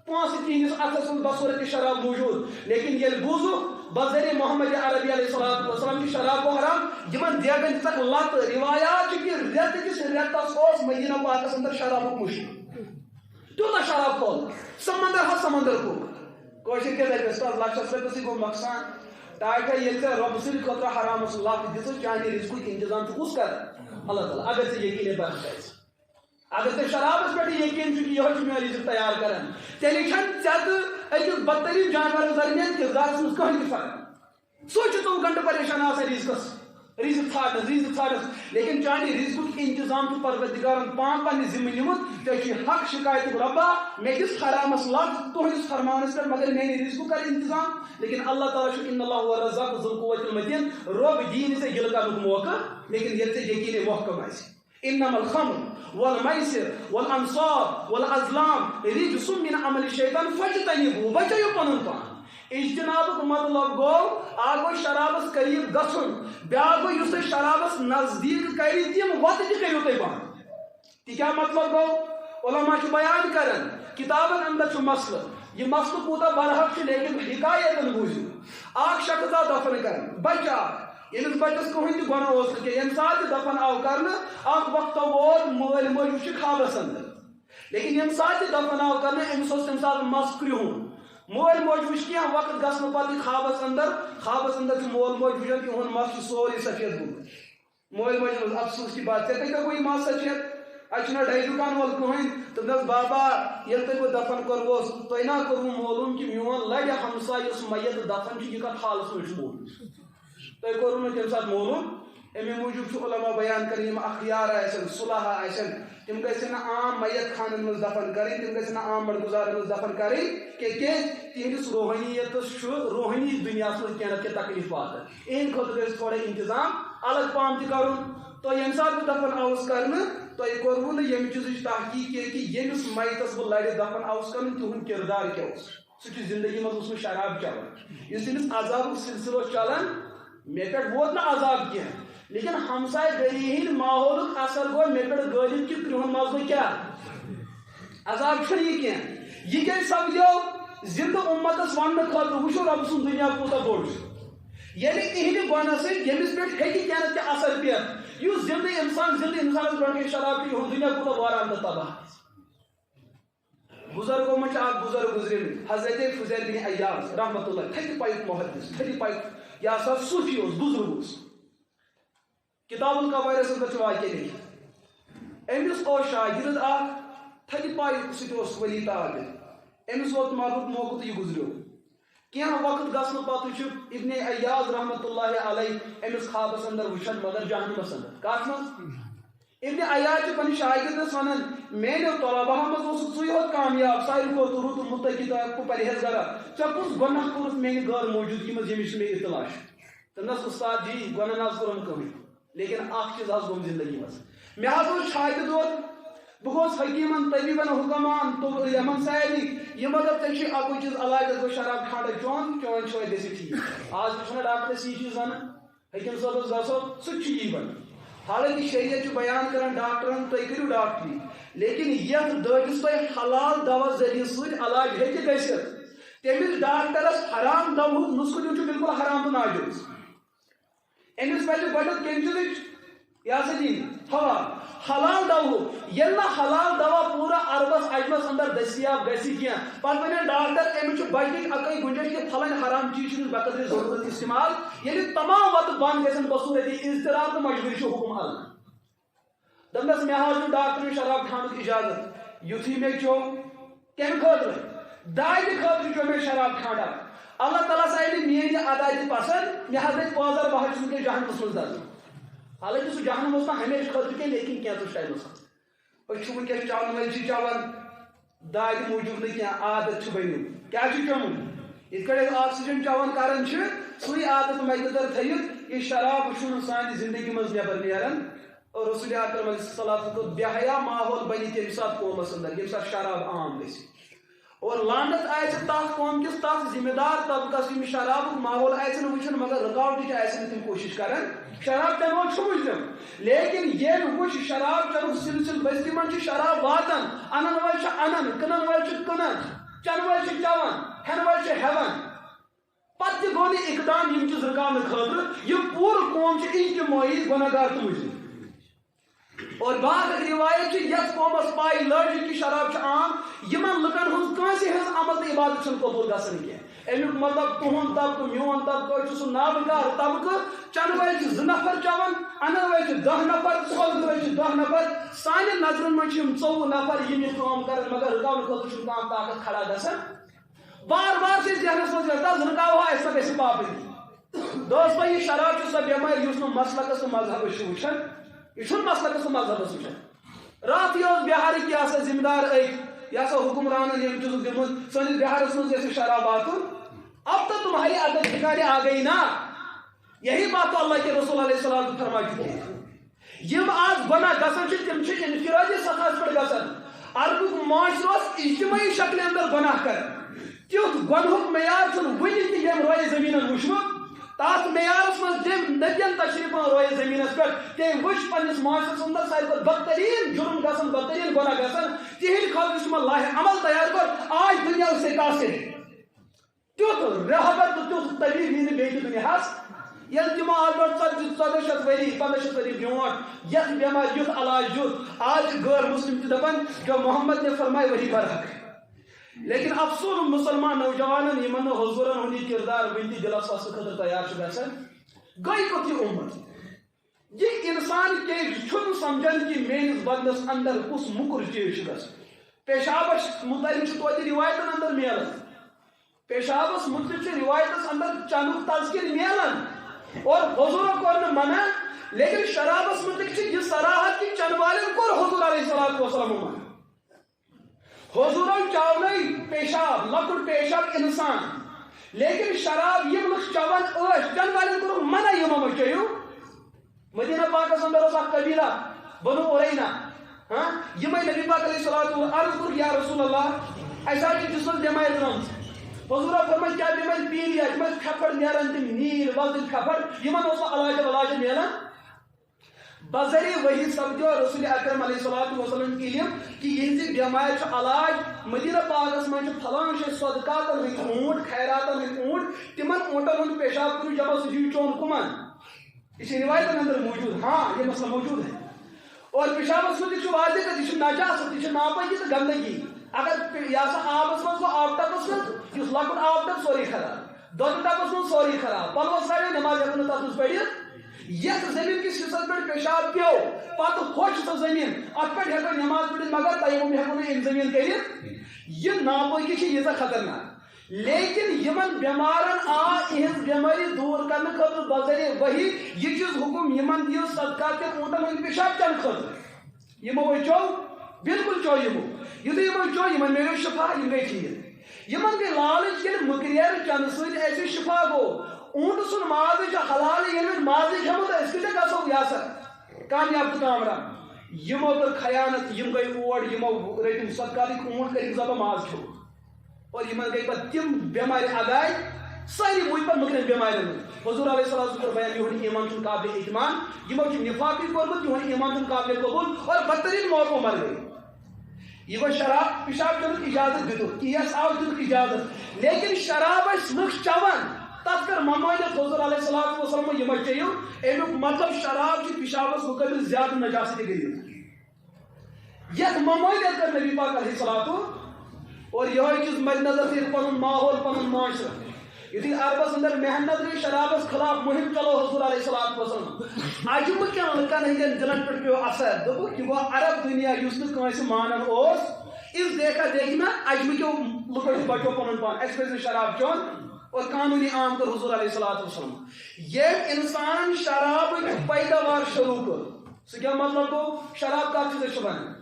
[SPEAKER 2] پانچ تہندس اتھس منٛز بصورت شراب موجود لیکن یل بوزو بذریعہ محمد عربی علیہ السلام کی شراب کو حرام یمن دیگن تک لت روایات کہ رت کس رتس اوس مدینہ پاکس اندر شراب مشک تیوتاہ شراب کھول سمندر سمندر کو کوشر کے دس لچھس رپیس گو نقصان ٹاٹا یل رب سند خطرہ حرام لت دس چانہ رزق انتظام کس کر اللہ تعالیٰ اگر ژے یقین بخش اگر ژے شرابس پہ یقین کہ یہ میون رزق تیار کران تیلے ژےٚ أکِس بدترین جانورس درمیان کردارس منٛز کٕہٕنۍ تہِ فرق سُہ چھُ 24 گھنٹہٕ پریشان آسان رزق ژھانڈنس لیکن چانہِ رزقُک انتظام چھُ پروردگارن پان پننہِ ذمہٕ نِمُت ژےٚ چھُے حق شکایتُک ربا مےٚ دِس حرامس لت تُہنٛدِس فرمانس پٮ۪ٹھ مگر میانہِ رزقُک کر انتظام لیکن اللہ تعالیٰ چھُ ان اللہ هو الرزاق ذو القوة المتین رۄب دِیہِ نہٕ ژےٚ گِلہٕ کرنُک موقعہٕ لیکن ییٚلہِ ژےٚ یقیٖن محکم آسہِ انما الخمر والمیسر والانصاب والازلام رجس من عمل الشیطان فاجتنبوه بچٲیِو پنُن پان اجتنابُک مطلب گو اکھ گوٚو شرابس قریب گژھُن بیاکھ گوٚو یُس تۄہہِ شرابس نزدیٖک کرِ تِم وتہٕ تہِ کٔرِو تُہۍ بنٛد تہِ کیٛاہ مطلب گوٚو علما چھُ بیان کران کتابن اندر چھُ مسلہٕ یہ مسلہٕ کوٗتاہ برحق چھُ لیکن حکایتن بوٗزِو اکھ شخص آو دفن کران بچہ اکھ ییٚمِس بچس کٕہٕنۍ تہِ گۄناہ اوس نہٕ کینٛہہ ییٚمہِ ساتہٕ تہِ دفن آو کرنہٕ اکھ وقتہ ووت مٲلۍ مٲج وٕچھِ خوابس اندر لیکن ییٚمہِ ساتہٕ تہِ دفن آو کرنہٕ أمِس اوس تمہِ ساتہٕ مس کرٛہُن مول موج وٕچھ کینٛہہ وقت گژھنہٕ پتہٕ خوابس اندر چھُ مول موج وٕچھان تِہُنٛد مس چھُ سورُے سفید گوٚمُت مول موج دوٚپُس افسوس کی بات ژےٚ کتہِ گوٚو مس سفید اتہِ چھُنہ ڈے دُکان وول کٕہٕنۍ تہٕ دوٚپنس بابا ییٚلہِ تۄہہِ بہٕ دفن کوٚروس تۄہہِ نا کوٚروٕ معلوٗم کہِ میون لرِ ہمساے یُس میت دفن چھُ یہِ کتھ حالس منٛز چھُ موٗدمُت تۄہہِ کوٚروٕ نہٕ تمہِ ساتہٕ معلوٗم امی موٗجوٗب چھُ علما بیان کران یِم اخیار آسن صلحا آسن تم گژھن نہٕ عام میت خانن منٛز دفن کرٕنۍ تم گژھن نہٕ عام مڑگزارن منٛز دفن کرٕنۍ کیازِ تہنٛدِس روحانیتس چھُ روحانی دُنیاہس منٛز کینٛہہ نتہٕ کینٛہہ تکلیف واتان اہنٛدِ خٲطرٕ گژھِ تھوڑا انتظام الگ پہم تہِ کرُن تۄہہِ ییٚمہِ ساتہٕ بہٕ دفن آوُس کرنہٕ تۄہہِ کوٚروٕ نہٕ ییٚمہِ چیٖزٕچ تحقیٖق کینٛہہ کہِ ییٚمِس میتس بہٕ لرِ دفن آوُس کرُن تِہُنٛد کردار کیاہ اوس سُہ چھُ زندگی منٛز اوسمُت شراب چٮ۪وان یُس تٔمِس عذابُک سلسلہٕ اوس چلان مےٚ پٮ۪ٹھ ووت نہٕ عذاب کینٛہہ لیکن ہمسائے گری ہند ماحولُک اثر گوٚو مےٚ پٮ۪ٹھ غٲلب کہِ کرٛہُن ماز گوٚو کیٛاہ عذاب چھُنہٕ یہِ کینٛہہ یہِ کیٛازِ سپدیو زندٕ اُمتس وننہٕ خٲطرٕ وٕچھو رۄب سُنٛد دُنیا کوٗتاہ بوٚڑ چھُ ییٚلہِ اِہنٛدِ گۄناہ سۭتۍ ییٚمِس پٮ۪ٹھ ہیٚکہِ کینٛہہ نتہٕ کینٛہہ اثر پٮ۪تھ یُس زندٕ انسانس برونٛٹھ کَنہِ شراب چھُ یِہُنٛد دُنیا کوٗتاہ واران تہٕ تباہ بزرگو منٛز چھُ اکھ بزرگ گُزریمٕتۍ حضرت فضیل بن عیاض رحمۃ اللہ تھدِ پایُک محدث تھدِ پایُک یہِ ہسا صوفی اوس بُزرگ اوس کتاب القبائرس اندر چھُ واقعہ لیکھِتھ أمِس اوس شاگرد اکھ تھدِ پایُک سُہ تہِ اوس ولی تعبیر أمِس ووت مرنُک موقعہٕ تہٕ یہِ گُزریو کینٛہہ وقت گژھنہٕ پتہٕ چھُ ابن عیاض رحمۃ اللہ علیہ أمِس خوابس اندر وٕچھان مگر جہنمس اندر کتھ منٛز ابن عیاض چھُ پننِس شاگردس ونان میانیو طلباہن منٛز اوسُکھ ژٕے یوت کامیاب ساروی کھۄتہٕ رُت مُتقی تہٕ پرہیزگارا ژےٚ کُس گۄناہ کوٚرُتھ میانہِ غٲر موجوٗدگی منٛز ییٚمِچ مےٚ اطلاع چھِ دوٚپنس استاد جی گۄناہ نہ حظ کوٚرُم کٕہٕنۍ لیکن اکھ چیٖز حظ گوٚم زندگی منٛز مےٚ حظ اوس شاگرد بہٕ گوٚوس حکیٖمن طبیٖبن حُکمان یِمن سارنٕے یِم اگر ژےٚ چھُے اکُے چیٖز علاج گوٚو شراب کھانٛڈا چون چھٲتۍ گژھِ ٹھیٖک آز تہِ چھُنہ ڈاکٹرس یی چیٖز ونان حکیٖم صٲبس گژھو سُہ تہِ چھُ یی ونان حالانکہ شریعت چھُ بیان کران ڈاکٹرن تُہۍ کٔرِو ڈاکٹری لیکن یتھ دٲدِس تۄہہِ حلال دوا ذٔریعہٕ سۭتۍ علاج ہیٚکہِ گٔژھِتھ تمس ڈاکٹرس حرام دوا نسخہ دن بالکل حرام تو ناجائز امس پہ گۄڈٕ کمہِ چیٖزٕچ یہ سا جی ہوا حلال دوا ییٚلہِ نہٕ حلال دوا پوٗرٕ عربس عجمس اندر دٔستیاب گژھِ کینٛہہ پتہٕ ونن ڈاکٹر امس چھُ بچنٕچ اکٕے گُنجٲیش کہ پھلٲنۍ حرام چیٖز چھُنہٕ بقدر ضروٗرت استعمال ییٚلہِ تمام وتہٕ بنٛد گژھن بصوٗرتی اضطراب تہٕ مجبوٗری چھُ حُکم الگ دپنس مےٚ حظ چھُ ڈاکٹرن شراب کھانُک اجازت یُتھُے مےٚ چیوٚو کمہِ خٲطرٕ دادِ خٲطرٕ چیوٚو مےٚ شراب کھانٛڈا اللہ تعالیٰ آیہِ نہٕ میٲنۍ یہِ ادا تہِ پسنٛد مےٚ حظ گٔے پٲنٛژر بہٕ حظ چھُس وٕنکیٚس جہنمس منٛز دزان حالانکہ سُہ جہنم اوس نہٕ ہمیشہِ خٲطرٕ کینٛہہ لیکن کینٛژس ٹایمس أسۍ چھِ وٕنکیٚس چاون وٲلۍ چھِ چاوان دادِ موٗجوٗب نہٕ کینٛہہ عادت چھُ بنیومُت کیٛاہ چھُ چومُت یِتھ کٲٹھۍ أسۍ آکسیجن چاوان کران چھِ سُے عادت مدنظر تھٲیِتھ یہِ شراب چھُنہٕ سانہِ زندگی منٛز نٮ۪بر نیران اور رسول اکرم علیہ الصلوۃ والسلام بے حیا ماحول بنہِ تمہِ ساتہٕ قومس اندر ییٚمہِ ساتہٕ شراب عام گژھِ اور لانت آسہِ تتھ قوم کِس تتھ ذمہ دار طبقس یِم شرابُک ماحول آسہِ نہٕ وٕچھان مگر رُکاوٹٕچ آسہِ نہٕ تِم کوٗشِش کران شراب چنو چھُ مُجرم لیکن ییٚلہِ وٕچھ شراب چنُک سلسلہٕ بستی منٛز چھِ شراب واتان انن وٲلۍ چھِ انان کٕنن وٲلۍ چھِ کٕنان چنہٕ وٲلۍ چھِ چٮ۪وان ہٮ۪نہٕ وٲلۍ چھِ ہٮ۪وان پتہٕ تہِ گوٚو نہٕ اقدام یِم چیٖز رُکاونہٕ خٲطرٕ یہِ پوٗرٕ قوم چھِ اجتمٲعی گۄنہگار تہٕ مُجرم اور بعض روایت یتھ قومس پاے لٔج کہ شراب عام یمن لُکن ہٕنٛز کٲنٛسہِ ہٕنٛز عمل تہٕ عبادت چھنہٕ قبوٗل گژھان کینٛہہ امیُک مطلب تُہُنٛد طبقہٕ میون طبقہٕ چھُ سُہ نابکار طبقہٕ چنہٕ وٲلۍ چھِ 2 نفر چٮ۪وان انن وٲلۍ چھِ 10 نفر سوزن وٲلۍ چھِ 10 نفر سانٮ۪ن نظرن منٛز چھِ یِم 24 نفر یِم یہِ کٲم کران مگر رُکاونہٕ خٲطرٕ چھُنہٕ کانٛہہ طاقت کھڑا گژھان بار بار چھِ أسۍ ذہنس منٛز یژھان رُکاوہا اَسہِ سۄ گژھِ پابندی دوستو یہِ شراب چھُ سۄ بٮ۪مٲرۍ یُس نہٕ مسلکس تہٕ مذہبس چھُ وٕچھان یہِ چھُنہٕ مسلکس تہٕ مذہبس وٕچھان راتھ یہ بہارٕکۍ یہ سا ذمہ دار یہ سا حکمرانن یم چیزُک دیُتمُت سٲنِس بہارس منٛز گژھِ شراب واتُن اب تو تمہاری عدد ٹھکانے آ گئی نا یہی بات تو اللہ کے رسول علیہ السلام فرما چکے ہیں یم آج گناہ گژھان چھِ تِم چھِ انفرادی سطحس پٮ۪ٹھ گژھان عربُک معاشرٕ اوس اجتماعی شکلہِ اندر گناہ کران تیُتھ گۄنہُک معیار چھُنہٕ وُنہِ تہِ ییٚمۍ رویہِ زٔمیٖنن وٕچھمُت تتھ معیارس منٛز تٔمۍ نبین تشریفن رویہِ زٔمیٖنس پٮ۪ٹھ تٔمۍ وٕچھ پننِس معاشرس اندر ساروی کھۄتہٕ بدتریٖن جُرم گژھان بدتریٖن گۄناہ گژھان تِہنٛدِ خٲطرٕ یُس تِمن لاہہِ عمل تیار کوٚر آج دُنیا سے قاصر تیُتھ رہبر تہٕ تیُتھ طبیب یی نہٕ بیٚیہِ تہِ دُنیاہس ییٚلہِ تِمو آز برونٛٹھ 1400 ؤری 1500 ؤری برونٛٹھ یتھ بٮ۪مارِ یُتھ علاج دیُت آز چھِ غٲر مسلم تہِ دپان جو محمد نے فرمائے وہی برحق لیکن افسوس مسلمان نوجوانن یمن نہٕ حضورن ہُنٛد یہِ کردار وٕنہِ تہِ دِلس وسنہٕ خٲطرٕ تیار چھُ گژھان گٔے کوٚت یہِ اُمت یہِ انسان کیٛازِ چھُنہٕ سمجھان کہِ میٲنِس بدنس اندر کُس موٚکُر چیٖز چھُ گژھان پیشابس متعلق چھُ توتہِ رِوایتن اندر میلان پیشابس متعلق چھُ رِوایتس اندر چنُک تذکر میلان اور حضورو کوٚر نہٕ منع لیکن شرابس متعلق چھِ یہِ صراحت کہِ چنہٕ والٮ۪ن کوٚر حضور علیہ الصلوۃ والسلام منع حضورن چاونے پیشاب لۄکُٹ پیشاب انسان لیکن شراب یم لُکھ چٮ۪وان ٲسۍ چٮ۪ن والٮ۪ن کوٚرُکھ منع یِمو مہ چیٚیِو مدینہ پاکس اندر اوس اکھ قبیلہ بنو اُرینہ یمے نبی پاک علیہ الصلوۃ والسلام عرض کوٚرُکھ یا رسول اللہ اَسہِ حظ چھِ جسمس بٮ۪مارِ درٛامٕژ حضورو فرمٲے کیٛاہ بٮ۪مٲرۍ پیٖریا یِم ٲسۍ پھٮ۪پھر نیران تِم نیٖل وۄزٕلۍ پھٮ۪پھر یِمن اوس نہٕ علاجہ ولاجہ میلان بذریعہ وحی سپدیو رسول اکرم علیہ الصلوۃ والسلام علم کہ یہنٛزِ بٮ۪مارِ چھُ علاج مدینہ پاکس منٛز چھُ پھلان جایہِ صدقاتن ہٕنٛدۍ اوٗنٹ خیراتن ہٕنٛدۍ اوٗنٹ تِمن اوٗنٹن ہُنٛد پیشاب کٔرِو جمع سُہ دِیِو چوٚن کٕمن یہ چھِ روایتن اندر موجود ہاں یہ مسئلہ موجود ہے اور پیشابس منٛز تہِ چھُ واضح کتھ یہِ چھُ نجاست یہِ چھُ ناپٲکی تہٕ گنٛدگی اگر یہ سا آبس منٛز گوٚو آب ٹپس منٛز یُس لۄکُٹ آب ٹپ سورُے خراب دۄدٕ ٹپس منٛز سورُے خراب پلوس راوِ نٮ۪ماز ہٮ۪کو نہٕ تتھ منٛز پٔرِتھ یتھ زمین کس حصس پہ پیشاب پیو پتہ کھوٚچ سۄ زمین ات پہ ہٮ۪کو نٮ۪ماز پٔرِتھ مگر تیمم ہٮ۪کو نہٕ اَمہِ زمین کٔرِتھ یہِ ناپٲکی چھِ ییٖژاہ خطرناک لیکن یمن بٮ۪مارن آ یِہنٛز بٮ۪مٲرِ دوٗر کرنہٕ خٲطرٕ بذریعہ وحی یہِ چیٖز حُکم یمن دِیِو صدقات تہِ اوٗنٹن ہٕنٛدۍ پیشاب چٮ۪نہٕ خٲطرٕ یمو چیٚو بالکل چیٚو یمو یُتھُے یمو چیٚو یمن میلیو شفا یِم گٔے ٹھیٖک یمن گٔے لالٕچ ییٚلہِ مٔکریر چٮ۪نہٕ سۭتۍ اَسہِ شفا گوٚو اونٹ سُنٛد ماز چھُ حلال ییٚلہِ مازٕے کھٮ۪مو تہٕ أسۍ کۭتیاہ گژھو یا سا کامیاب تہٕ کامران یمو کٔر خیانت یِم گٔے اور یمو رٔٹِم صدقاتٕکۍ اوٗنٹ کٔرِکھ ذبح ماز کھیوٚو اور یمن گٔے پتہٕ تِم بٮ۪مارِ عداے سٲری موٗدۍ پتہٕ مٔکرٮ۪ن بٮ۪مارٮ۪ن منٛز حضور علیہ الصلوۃ والسلام بیان یِہُنٛد ایٖمان چھُنہٕ قابلِ اعتماد یمو چھُ نفاقٕے کوٚرمُت یِہُنٛد ایٖمان چھُنہٕ قابلِ قبوٗل اور بدتریٖن موت عمر گٔے یہ گو شراب پیشاب چنک اجازت دیت کیس آو دن اجازت لیکن شراب لکھ چوان تک کر ممانت حضور علیہ الصلوۃ والسلام یہ چیو امیک مطلب شراب کی پیشابس مقابل زیادہ نجاست گئی یہ ممانت کر نبی پاک علیہ الصلوۃ اور یہ چیز مد نظر سے پن ماحول پن معاشرہ یعنی عربس اندر محنت گئی شرابس خلاف مہم چلو حضور علیہ الصلوۃ والسلام اجم کیا لکن ہندین دلن پہ پیو اثر دپ یہ گو عرب دنیا اس نس مانن اس دیکھا دیکھنا اجم کیو لکو بچو پن پان اس پہ شراب چون اور قانونی عام کر حضور علیہ الصلوۃ والسلام یہ انسان شراب پیداوار شروع کر سہ کیا مطلب گو شراب کت چیز بنان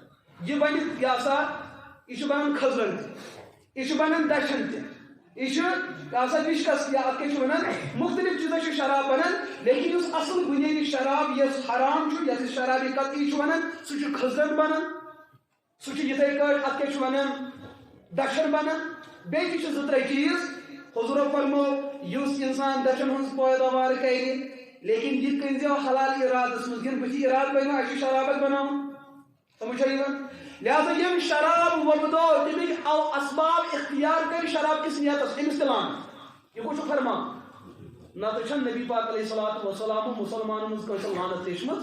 [SPEAKER 2] یہ بن یہ سا یہ بنان کھزرن یہ بنان دچھن یہ وشکس یا ات کیا ونان مختلف چیزیں شراب بنان لیکن اس اصل بنیادی شراب یس حرام یس شرابی قطعی ونان سہ کھزرن بنان سہ یتھے کٹ ات کیا ونان دچھن بنان بیٚیہِ تہِ زٕ ترٛےٚ چیٖز حضور فرمو یُس انسان دچھن ہٕنٛز پٲداوار کرِ لیکن یہ کٔرۍزیو حلال ارادس منٛز یِنہٕ بٕتھِ ارادٕ بنو اَسہِ چھُ شرابت بناوُن سمجھ چھا یِوان لہذا یم شراب وۄبدو تمیُک اسباب اختیار کر شراب کس نیتس أمِس تہِ لان یہ گوٚو چھُ فرمان نتہٕ چھنہٕ نبی پاک علیہ الصلوۃ والسلام مسلمانن منٛز کٲنٛسہِ لعنت لیچھمٕژ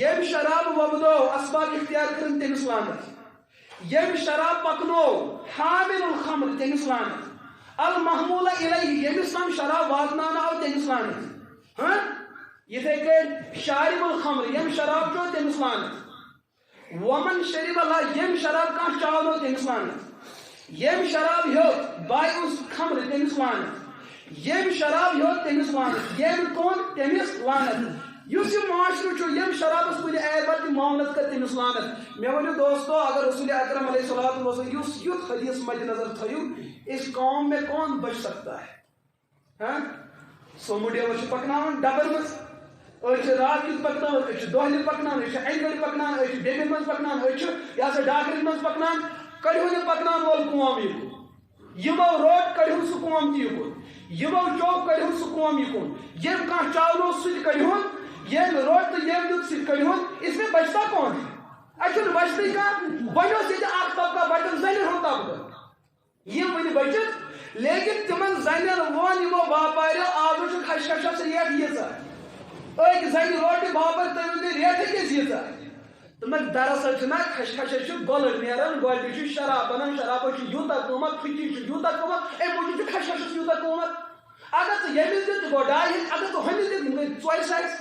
[SPEAKER 2] یم شراب وۄبدو اسباب اختیار کرن تٔمِس لعنت یم شراب پکنو حامل الخمر تٔمِس لعنت المحمولہ الیہ یمس تام شراب واتناونہٕ آو تٔمِس لعنت ہاں یتھے کٔنۍ شارب الخمر یم شراب چو تٔمِس لعنت ومن شرب اللہ یم شراب کانٛہہ چاونو تٔمِس لعنت یم شراب ہیوٚت بایعُس خمر تٔمِس لعنت یم شراب ہیوٚت تٔمِس لعنت یم کوٚن تٔمِس لعنت یُس یہِ معاشرٕ چھُ یم شرابس کُنہِ ایبر تہِ معاونت کر تٔمِس لعنت مےٚ ؤنِو دوستو اگر رسول اکرم علیہ الصلوۃ والسلام یُس یُتھ حدیث مد نظر تھٲیِو اس قوم میں کون بچ سکتا ہے ہاں سومو ڈیور چھِ پکناوان ڈبن منٛز أسۍ چھِ رات کیُتھ پکناوان أسۍ چھِ دۄہلہِ پکناوان أسۍ چھِ اَکہِ گھڑِ پکناوان أسۍ چھِ بیٚمہِ منٛز پکناوان أسۍ چھِ یہِ ہسا ڈاکرِ منٛز پکناوان کڑِہون یہِ پکناون وول قوم یہِ یِمو روٹ کڑِہون سُہ قوم تہِ یِکُن یِمو چوک کڑِہون سُہ قوم یِکُن ییٚمۍ کانٛہہ چاونو سُہ تہِ کڑِہون ییٚمۍ روٹ تہٕ ییٚمۍ دیُت سُہ تہِ کڑِہون اس میں بچتا کون اَتہِ چھُنہٕ بچتٕے کانٛہہ وۄنۍ اوس ییٚتہِ اکھ طبقہٕ بچن زنٮ۪ن ہُنٛد طبقہٕ یِم وٕنہِ بٔچِتھ لیکن تمن زنٮ۪ن ووٚن یِمو باپاریو آزٕ چھُ خشخشس ریٹ ییٖژاہ أکۍ زنہِ روٹہِ باپار تُہۍ ؤنِو ریٹھٕے کیٛازِ ییٖژاہ دوٚپمَکھ دراصل چھُنہ خشخشس چھُ گۄلہٕ نیران گۄڈٕ چھُ شراب بنان شرابس چھُ یوٗتاہ قۭمتھ پھٕچہِ چھُ یوٗتاہ قۭمتھ اَمہِ موٗجوٗب چھُ خشخشس یوٗتاہ قۭمتھ اگر ژٕ ییٚمِس دِتھ ژٕ گوٚو 2.5 اگر ژٕ ہُمِس دِتھ یِم گٔے 4 ساس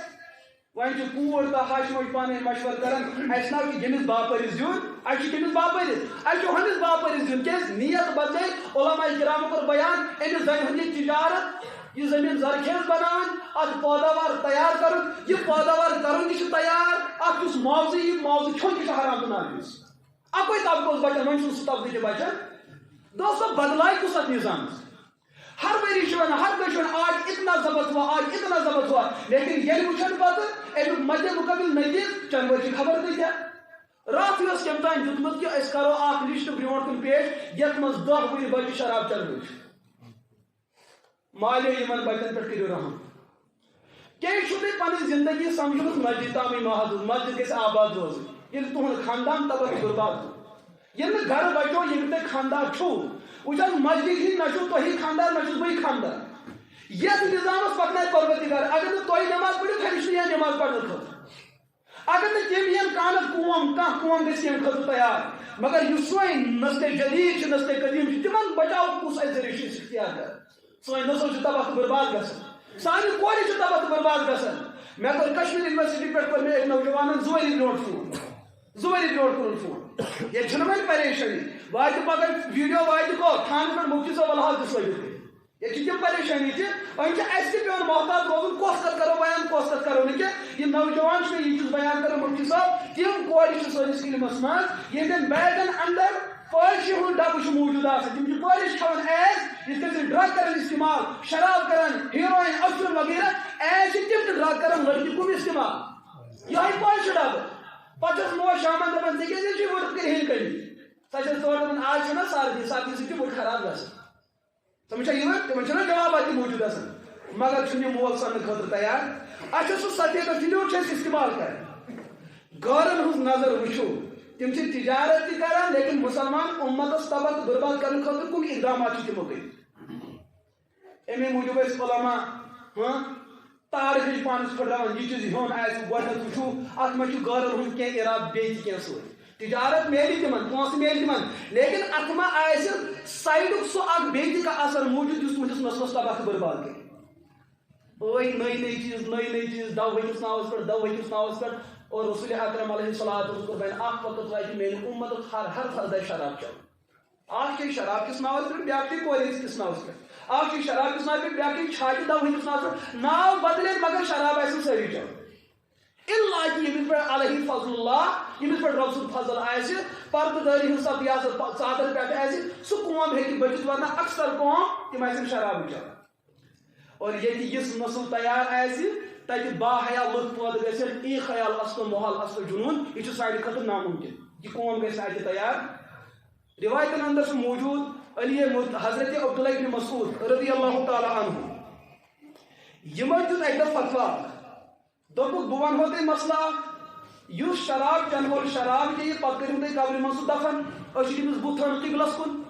[SPEAKER 2] وۄنۍ چھِ کوٗر تہٕ ہش موج پانہٕ ؤنۍ مشورٕ کران اَسہِ نہ چھُ ییٚمِس باپٲرِس دیُن اَسہِ چھُ تٔمِس باپٲرِس اَسہِ چھُ ہُمِس باپٲرِس دیُن کیٛازِ نیت بدلے علماء کرامو کوٚر بیان أمِس زنہِ ہُنٛد یہِ تجارت یہ زمین زرخیز بناون ات پیداوار تیار کرن یہ پیداوار کرن تہ تیار ات اس معاوضہ یہ معاوضہ کھون تہ حرام بناوس اکوئی طبقہ بچن وۄنۍ چھُ سُہ طبقہٕ تہِ بچن دوستو بدلائے کُس اتھ نظامس ہر ؤری چھُ ونان ہر کٲنٛسہِ چھُ ونان آج اتنا ضبط ہوا آج اتنا ضبط ہوا لیکن ییٚلہِ وٕچھن پتہٕ امیُک مدِ مقابل نتیٖجہٕ چند ؤری خبر کۭتیاہ راتھٕے اوس کٔمۍ تانۍ دیُتمُت کہِ أسۍ کرو اکھ لسٹ برونٛٹھ کُن پیش یتھ منٛز 10 ؤری بچہِ شراب چلوٕنۍ مالیو یمن بچن پہ کرو رحم کیٛازِ چھُو تُہۍ پنٕنۍ زندگی سمجھمٕژ مسجد تامٕے محدوٗد مسجد گژھِ آباد روزٕنۍ ییٚلہِ تُہُنٛد خاندان تباہ برباد گوٚو ییٚلہِ نہٕ گرٕ بچو ییٚمہِ تۄہہِ خاندار چھُو وٕچھ حظ مسجد ہِنٛدۍ نہ چھُو تُہی خاندار نہ چھُس بٕے خاندار یتھ نظامس پکنایہِ پروردگار اگر نہٕ تُہۍ نٮ۪ماز پٔرِو فرشتہٕ یِن نٮ۪ماز پرنہٕ خٲطرٕ اگر نہٕ تِم یِن کانٛہہ کانٛہہ قوم گژھِ ییٚمہِ خٲطرٕ تیار مگر یُس سٲنۍ نسلے جدیٖد چھِ نسلے قدیٖم چھِ تِمن بچاو کُس اَتہِ ذٔریعہٕ چھُ أسۍ اختیار کران سٲنۍ نسل چھِ تباہ تہٕ برباد گژھان سانہِ کورِ چھِ تباہ تہٕ برباد گژھان مےٚ کوٚر کشمیٖر یونیورسٹی پٮ۪ٹھ کوٚر مےٚ أکۍ نوجوانن 2 ؤری برونٛٹھ فون 2 ؤری برونٛٹھ کوٚرُن فون ییٚتہِ چھِنہٕ وۄنۍ پریشٲنی واتہِ پگاہ ویٖڈیو واتہِ کو تھانہٕ پٮ۪ٹھ مُفتی صٲب الحاظ دِژ لٲگِتھ ییٚتہِ چھِ تِم پریشٲنی تہِ وۄنۍ چھِ اَسہِ تہِ پیٚوان محتاط روزُن کۄس کتھ کرو بیان کۄس کتھ کرو نہٕ کینٛہہ یہِ نوجوان چھُ مےٚ یہِ چھُس بیان کران مُفتی صٲب تِم کورِ چھِ سٲنِس علمس منٛز ییٚتٮ۪ن بیگن انٛدر پٲرشہِ ہُنٛد ڈبہٕ چھُ موٗجوٗد آسان تِم چھِ پٲرِش کھٮ۪وان ایز یِتھ کٔنۍ چھِ ڈرگ کران استعمال شراب کران ہیرویِن افیوٗن وغیرہ ایز چھِ تِم تہِ ڈرگ کران لڑکی کُن استعمال یِہوٚے پٲرشہِ ڈبہٕ پتہٕ چھس موج شامن دپان ژےٚ کیٛازِ چھُے وٕڑٕ کٔرۍ ہیٚنۍ کٔرمٕتۍ سۄ چھس تورٕ دپان آز چھُنہ سردی سردی سۭتۍ چھِ وٕڑٕ خراب گژھان سمجھ چھا یِوان تِمن چھُنہ جوابات تہِ موٗجوٗد آسان مگر چھُنہٕ یہِ مول سننہٕ خٲطرٕ تیار اَسہِ چھُ سُہ سفیدس فِلیوٗڈ چھِ أسۍ استعمال کران گارن ہٕنٛز نظر وٕچھو تم تجارت تہ کران لیکن مسلمان امتس تباہ تو برباد کرنے خاطر کم اقدامات تمو کر امی موجود علماء تارک پانس پھٹراوان یہ چیز ہون گۄڈنیٚتھ وٕچھو اتھ منٛز چھُ غٲرن ہُنٛد کینٛہہ ارادٕ بیٚیہِ تہِ کینٛہہ سۭتۍ تجارت میلہِ تمن پونٛسہٕ میلہِ تمن لیکن اتھ ما آسہِ سایڈُک سُہ اکھ بیٚیہِ تہِ کانٛہہ اثر موجود یُس تُہنٛدِس نسلس تباہ تہٕ برباد کرِ نئی چیز دو ؤکِس ناوس پٮ۪ٹھ دو ؤکِس ناوس پٮ۪ٹھ اور رسول اکرم علیہ الصلوۃ والسلام اکھ وقت واتہِ میانہِ اُمتُک ہر فردٕ شراب چٮ۪وان اکھ چیٚیہِ شراب کِس ناوس پٮ۪ٹھ بیاکھ چیٚیہِ کورِ کِس ناوس پٮ۪ٹھ اکھ چیٚیہِ شراب کِس ناوس پٮ۪ٹھ بیاکھ چیٚیہِ چھاتہِ دو ؤکِس ناوس پٮ۪ٹھ ناو بدلے مگر شراب آسن سٲری چٮ۪وان الا کہ ییٚمِس پٮ۪ٹھ علیہ فضل اللہ ییٚمِس پٮ۪ٹھ رۄب سُنٛد فضل آسہِ پردٕدٲری ہٕنٛز سۄ رِیاست ژادر پٮ۪ٹھ آسہِ سُہ قوم ہیٚکہِ بٔچِتھ ورنہ اکثر قوم تِم آسن شرابٕے چٮ۪وان اور ییٚتہِ یِژھ نسل تیار آسہِ تتہِ باحیا لُکھ پٲدٕ گژھن ای خیال اصل محال اصل جنون یہ چھُ سانہِ خٲطرٕ ناممکن یہ قوم گژھِ اتہِ تیار روایتن اندر چھُ موجود علی حضرت عبداللہ ابن مسعود رضی اللہ تعالی عنہ یمو دیُت اکہِ دۄہ فتوا دوٚپُکھ بہٕ ونہو تۄہہِ مسلہٕ اکھ یُس شراب چٮ۪ن وول شراب چیٚیہِ پتہٕ کٔرِو تُہۍ قبرِ منٛز سُہ دفن أسۍ چھِ تٔمِس بُتھ تھاوان قبلس کُن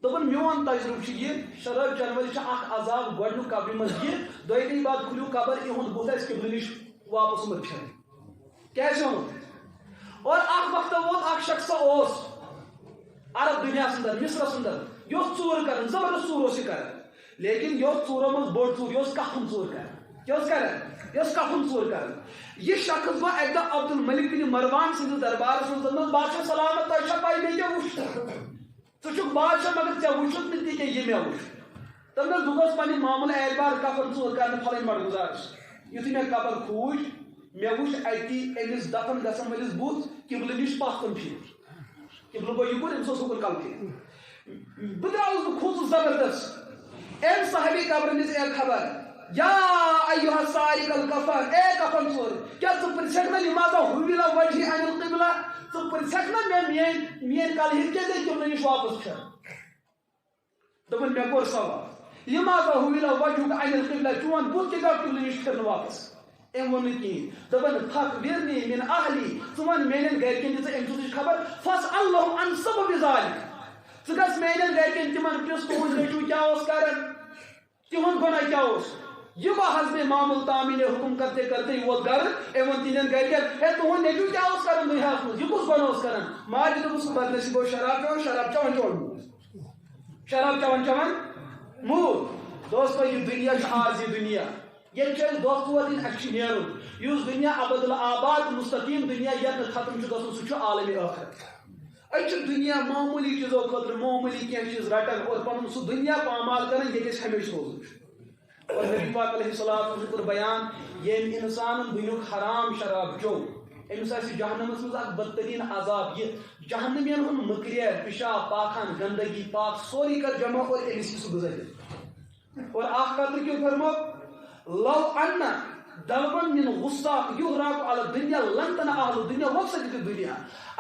[SPEAKER 2] دوٚپُن میون تجربہٕ چھُ یہِ شراب چٮ۪ن وٲلِس چھُ اکھ عذاب گۄڈنیُک قبرِ منٛز یہِ دۄیہِ بعد کھُلِو قبر یِہُنٛد بُتھ آسہِ قبلہٕ نِش واپس آمُت پھِرٕ کیٛازِ چھُ آمُت اور اکھ وقتہ ووت اکھ شخصا اوس عرب دُنیاہس اندر مصرس اندر یہِ اوس ژوٗر کران زبردست ژوٗر اوس یہِ کران لیکن یہِ اوس ژوٗرو منٛز بٔڑ ژوٗر یہِ اوس کفن ژوٗر کران کیٛاہ اوس کران یہِ اوس کفن ژوٗر کران یہ شخص گوٚو اکہِ دۄہ عبدالملک بن مروان سٕنٛدِس دربارس منٛز دوٚپمس بادشاہ سلامت تۄہہِ چھا پاے مےٚ کیٛاہ وٕچھ ژٕ چھُکھ بادشاہ مگر ژےٚ وٕچھُتھ نہٕ تہِ کینٛہہ یہِ مےٚ وٕچھ دوٚپمس بہٕ گوٚژھ پننہِ معموٗلہٕ اعتبار کفن ژوٗر کرنہٕ پھلٲنۍ مڑگُزارس یُتھُے مےٚ قبر کھوٗج مےٚ وٕچھ اتی أمِس دفن گژھن وٲلِس بُتھ قبلہٕ نِش پتھ کُن پھِرِ قبلہٕ گوٚو یہِ کُن أمِس اوس ہُکُن کلہٕ پھِرِ بہٕ درٛاوُس بہٕ کھوٗژُس زبردست أمۍ صاحبِ قبرٕ دِژ اے خبر یا ایُہا سارق الکفن اے کفن ژوٗر کیٛاہ ژٕ پرژھکھ نا لماذا حُوِلَ وجہی عن القبلہ ژٕ پرژھکھ نا مےٚ میٲنۍ کلہٕ ہِنٛدۍ کیٛازِ گٔے قبلہٕ نِش واپس پھِرٕ دوٚپُن مےٚ کوٚر سوال لماذا حُوِلَ وجہُک عن القبلہ چون بُتھ تہِ گوٚو قبلہٕ نِش پھِرنہٕ واپس أمۍ ووٚن نہٕ کِہیٖنۍ دوٚپُن فخبرنی من اہلی ژٕ وَن میانٮ۪ن گرِکٮ۪ن دِژٕ أمۍ سٕنٛزٕچ خبر فاسألہُم عن سبب ذلک ژٕ گژھ میانٮ۪ن گرِکٮ۪ن تِمن پرٛژھ تُہُنٛد نیٚچوٗ کیٛاہ اوس کران تِہُنٛد گۄناہ کیٛاہ اوس یہ گوٚو حسبِ معموٗل تعمیٖل حُکُم کرتے کرتے یہِ ووت گرٕ أمۍ ووٚن تِہنٛدٮ۪ن گرِکٮ۪ن ہے تُہُنٛد نیٚچوٗ کیٛاہ اوس کران دُنیاہس منٛز یہِ کُس گۄناہ اوس کران ماجہِ دوٚپُس بدنصیٖب اوس شراب چٮ۪وان شراب چٮ۪وان چٮ۪وان موٗد شراب چٮ۪وان چٮ۪وان موٗد دوستو یہِ دُنیا چھُ آز یہِ دُنیا ییٚتہِ چھُ اَسہِ دۄہ ژور دِنۍ اَسہِ چھُ نیرُن یُس دُنیا ابدالآباد مُستقیٖم دُنیا یتھ نہٕ ختم چھُ گژھُن سُہ چھُ عالمِ ٲخرت أسۍ چھِ دُنیا معموٗلی چیٖزو خٲطرٕ معموٗلی کینٛہہ چیٖز رٹان اور پنُن سُہ دُنیا پامال کران ییٚتہِ أسۍ ہمیشہِ روزُن چھُ اور نبی پاک علیہ الصلوۃ کوٚر بیان ییٚمۍ اِنسانن دُنیُک حرام شراب چیوٚو أمِس آسہِ جہنمس منٛز اکھ بدتریٖن عذاب یہِ جہنمین ہُنٛد مٔکریر پِشاب پاخان گندگی پاک سورُے کر جمع اور أمِس یی سُہ گُزٲرِتھ اور اکھ قطرٕ کیٛاہ فرمو لو ان دلبن من غصاق یُہراق علی دُنیا لنتن اہل دُنیا وقصد دُنیا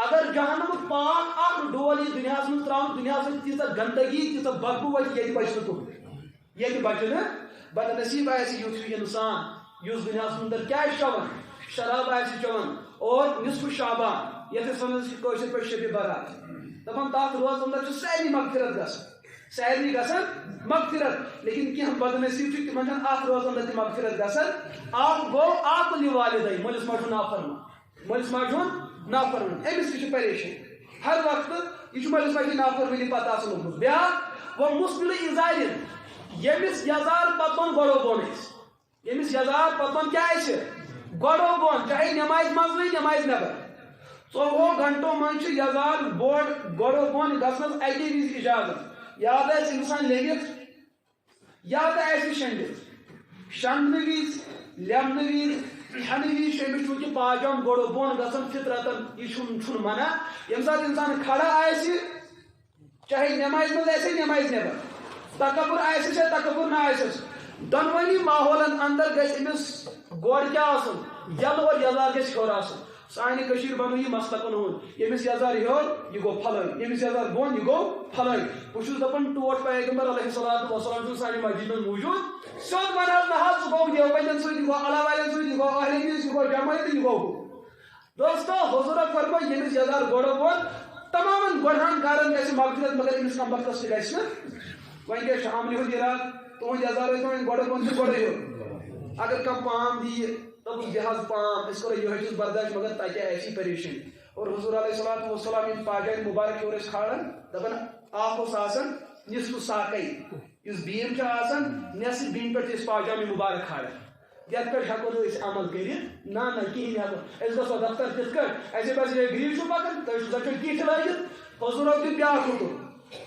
[SPEAKER 2] اگر جہنمُک پاک اکھ ڈول یی دُنیاہس منٛز تراوُن دُنیاہس منٛز تیٖژاہ گندگی تیٖژاہ بدبوٗ وتہِ ییٚتہِ بچہِ نہٕ تُہُنٛد ییٚتہِ بچہِ نہٕ بد نصیٖب آسہِ یُتھ ہیوٗ اِنسان یُس دُنیاہس منٛز کیٛاہ چھُ چٮ۪وان شراب آسہِ چٮ۪وان اور نصف شعبان یتھ أسۍ ونان چھِ کٲشِر پٲٹھۍ شبِ برات دپان تتھ روزس اندر چھُ سارنٕے مغفرت گژھان سارنٕے گژھان مغفرت لیکن کینٛہہ بدنصیٖب چھِ تِمن چھنہٕ اکھ روزس اندر تہِ مغفرت گژھان اکھ گوٚو عاقل والدین مٲلِس ماجہِ ہُنٛد نافرمان مٲلِس ماجہِ ہُنٛد نافرمان أمِس تہِ چھِ پریشٲنی ہر وقتہٕ یہِ چھُ مٲلِس ماجہِ نافرمٲنی پتہٕ آسان لوٚگمُت بیٛاکھ وۄنۍ مُسبِلہِ اِزارِ ییٚمِس یزار پتون گۄڈو بۄن آسہِ ییٚمِس یزار پتون کیٛاہ آسہِ گۄڈو بۄن چاہے نٮ۪مازِ منٛزٕے نٮ۪مازِ نٮ۪بر 24 گنٹو منٛز چھُ یزار بوٚڑ گۄڈو بۄن گژھنس اکی وِزِ اِجازت یا تہِ آسہِ اِنسان لیٚوِتھ یا تہِ آسہِ شٔنٛڈِتھ شۄنٛگنہٕ وِزِ لیٚمنہٕ وِزِ کھٮ۪نہٕ وِزِ چھُ أمِس چوٗنٛکہِ پاجام گۄڈو بۄن گژھان فطرتن یہِ چھُنہٕ منع ییٚمہِ ساتہٕ اِنسان کھڑا آسہِ چاہے نٮ۪مازِ منٛز آسہِ نٮ۪مازِ نٮ۪بر تکبر آسٮ۪س یا تکبر نہ آسٮ۪س دۄنوٕنی ماحولن اندر گژھِ أمِس گۄڈٕ کیٛاہ آسُن یلہٕ اور یزار گژھِ ہیوٚر آسُن سانہِ کٔشیٖرِ بنوو یہِ مسلکن ہُنٛد ییٚمِس یزار ہیوٚر یہِ گوٚو پھلٲنۍ ییٚمِس یزار بۄن یہِ گوٚو پھلٲنۍ بہٕ چھُس دپان ٹوٹھ پیغمبر علیہ الصلوۃ والسلام چھُ سانہِ مسجد منٛز موٗجوٗد سیوٚد ون حظ نہ حظ ژٕ گوٚو دیوبندین سۭتۍ یہِ گوٚو اللہ والٮ۪ن سۭتۍ یہِ گوٚو اہلِ حدیث یہِ گوٚو جمٲعت تہٕ یہِ گوٚو دوستو حضور فرمائے یمس یزار گوڑو بول تمام گناہن کارن گژھِ مغفرت مگر امس کم وقتس تہ گژھِ نہٕ وۄنۍ کیٛاہ شامنہِ ہُنٛد اراد تُہُنٛد یزار ٲسۍ وۄنۍ گۄڈٕ بۄن تہٕ گۄڈے ہیوٚر اگر کانٛہہ پام دِیہِ دپُس دِ حظ پام أسۍ کرو یِہوٚے چیٖز برداش مگر تتہِ آسی پریشٲنی اور حضور علیہ الصلوۃ والسلام یِم پاجایہِ مبارک ہیوٚر ٲسۍ کھالان دپان اکھ اوس آسان نصف ساقے یُس بیٖم چھِ آسان نصف بیٖمہِ پٮ۪ٹھ چھِ أسۍ پاجامہِ مبارک کھالان یتھ پٮ۪ٹھ ہٮ۪کو نہٕ أسۍ عمل کٔرِتھ نہ کِہیٖنۍ ہٮ۪کو أسۍ گژھو دفتر تِتھ کٲٹھۍ اَسہِ باسہِ ہے گریٖل چھُ پکان تُہۍ چھُو زَچھُن کِٹھ لٲگِتھ حضوٗرو دیُت بیٛاکھ حُکم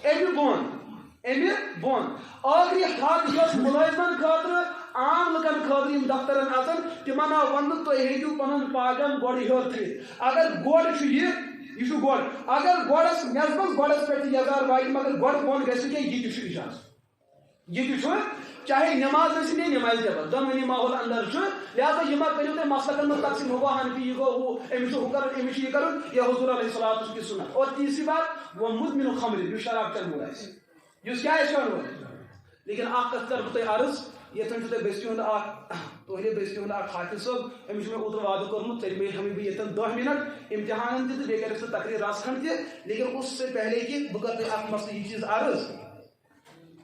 [SPEAKER 2] اَمہِ بۄن ٲخری حق یۄس مُلٲزمن خٲطرٕ عام لُکن خٲطرٕ یِم دفترن اژن تِمن آو وننہٕ تُہۍ ہیٚکِو پنُن پاجام گۄڈٕ ہیوٚر تھٲیِتھ اگر گۄڈٕ چھُ یہِ چھُ گۄڈٕ اگر گۄڈس نٮ۪صبس گۄڈس پٮ۪ٹھ تہِ یزار واتہِ مگر گۄڈٕ بۄن گژھِ نہٕ کینٛہہ یہِ تہِ چھُ اِجازت یہِ تہِ چھُ چاہے نماز ٲسِن یا نمازِ دِوان دۄنوٕنی ماحول اندر چھُ لہذا یہِ ما کٔرِو تُہۍ مسلکن منٛز تقسیٖم ہُہ گوٚو حنفی یہِ گوٚو ہُہ أمِس چھُ ہُہ کرُن أمِس چھُ یہِ کرُن یا حضوٗر علیہ الصلوۃ کی سُنت اور تیسری بات وہ مدمن خمر یُس شراب چٮ۪ن وول آسہِ یُس کیٛاہ آسہِ چٮ۪وان وول لیکن اکھ کتھ کرٕ بہٕ تۄہہِ عرض ییٚتٮ۪ن چھُ تۄہہِ بٔستی ہُنٛد اکھ تُہنٛدِ بٔستی ہُنٛد اکھ حافظ صٲب أمِس چھُ مےٚ اوترٕ وعدٕ کوٚرمُت ژےٚ دِمے ہمیں بہٕ ییٚتٮ۪ن 10 منٹ امتحانن تہِ تہٕ بیٚیہِ کَرٮ۪کھ ژٕ تقریٖر رژھ کھنٛڈ تہِ لیکن اس سے پہلے کہ بہٕ کرٕ تۄہہِ اکھ مسلہٕ یہِ چیٖز عرض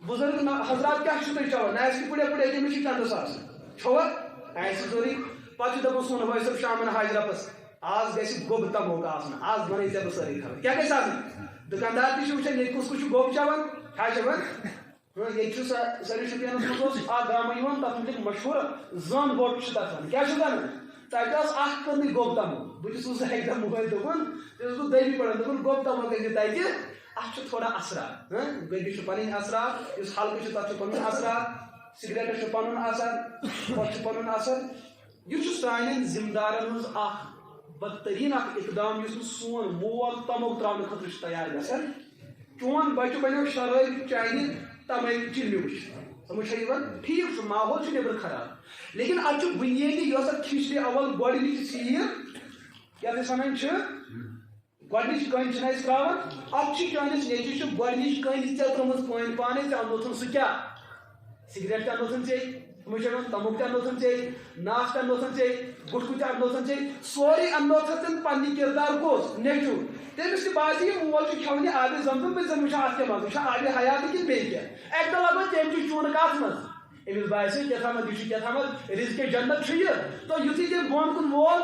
[SPEAKER 2] بزرگ حضرات کیٛاہ چھُو تُہۍ چٮ۪وان نہ آسہِ پُڑے پُڑے تٔمِس چھِ چندس آسان چھوا آسہِ ضروٗری پتہٕ چھُ دپان سون بٲے صٲب شامن حاجرپس آز گژھِ گوٚب تموک آسُن آز ونے ژےٚ بہٕ سٲری خبر کیٛاہ گژھِ آسٕنۍ دُکاندار تہِ چھُ وٕچھان ییٚتہِ کُس کُس چھُ گوٚب چٮ۪وان کیٛاہ چٮ۪وان ییٚتہِ چھُ سٲری شُپینس منٛز اوس اکھ گامہٕ یِوان تتھ مُتعلق مشہوٗر زٲن گوٚب چھُ تتھ ونان کیٛاہ چھُ ونان تتہِ ٲس اکھ کٕنٕنۍ گوٚب تموک بہٕ چھُس وٕچھان اکہِ دۄہ موبایل دوٚپُن تٔمِس اوس دٔیمہِ پڑان دوٚپُن گوٚب تموک گژھِ تتہِ اتھ چھُ تھوڑا اثرات بیٚیہِ چھُ پنٕنۍ اثرات یُس حلقہٕ چھُ تتھ چھُ پنُن اثرات سگریٹس چھُ پنُن اثر ہۄتھ چھُ پنُن اثر یہِ چھُ سانٮ۪ن ذمہٕ دارن منٛز اکھ بدترین اکھ اقدام یُس نہٕ سون مول تموک تراونہٕ خٲطرٕ چھُ تیار گژھان چون بچہِ بنیو شرٲبی چانہِ تماکہِ چِلہِ وٕچھ سمجھ چھا یِوان ٹھیٖک چھُ ماحول چھُ نیبرٕ خراب لیکن اتھ چھُ بُنیٲدی یۄس اتھ کھِچڑِ اول گۄڈنِچ چیٖز یتھ أسۍ ونان چھِ گۄڈنِچ کٔنۍ چھِنہٕ أسۍ تراوان اتھ چھِ چٲنِس نیٚچوِس چھِ گۄڈنِچ کٔنۍ ژےٚ ترٲومٕژ پٲنۍ پانے ژےٚ اَننوتھُن سُہ کیٛاہ سگریٹ تہِ اَننوتھُن ژےٚ سمجھ چھا یِوان تموک تہِ اَننوتھُن ژےٚ ناش تہِ اَننوتھُن ژےٚ گُٹکہٕ تہِ اَننوتھُن ژےٚ سورُے اَننوتھن پننہِ کِردار کُس نیٚچوٗ تٔمِس تہِ باسہِ یہِ مول چھُ کھٮ۪وان یہِ آبِ زمزم بہٕ زن وٕچھان اتھ کیٛاہ مزٕ یہِ چھا آبِ حیاتہٕ کِنہٕ بیٚیہِ کینٛہہ اکہِ دۄہ لگو تٔمۍ چھُ چوٗنہٕ کتھ منٛز أمِس باسہِ کیٛاہتامتھ یہِ چھُ کیٛاہتامتھ رِزقِ جنت چھُ یہِ تہٕ یُتھُے تٔمۍ بۄن کُن وول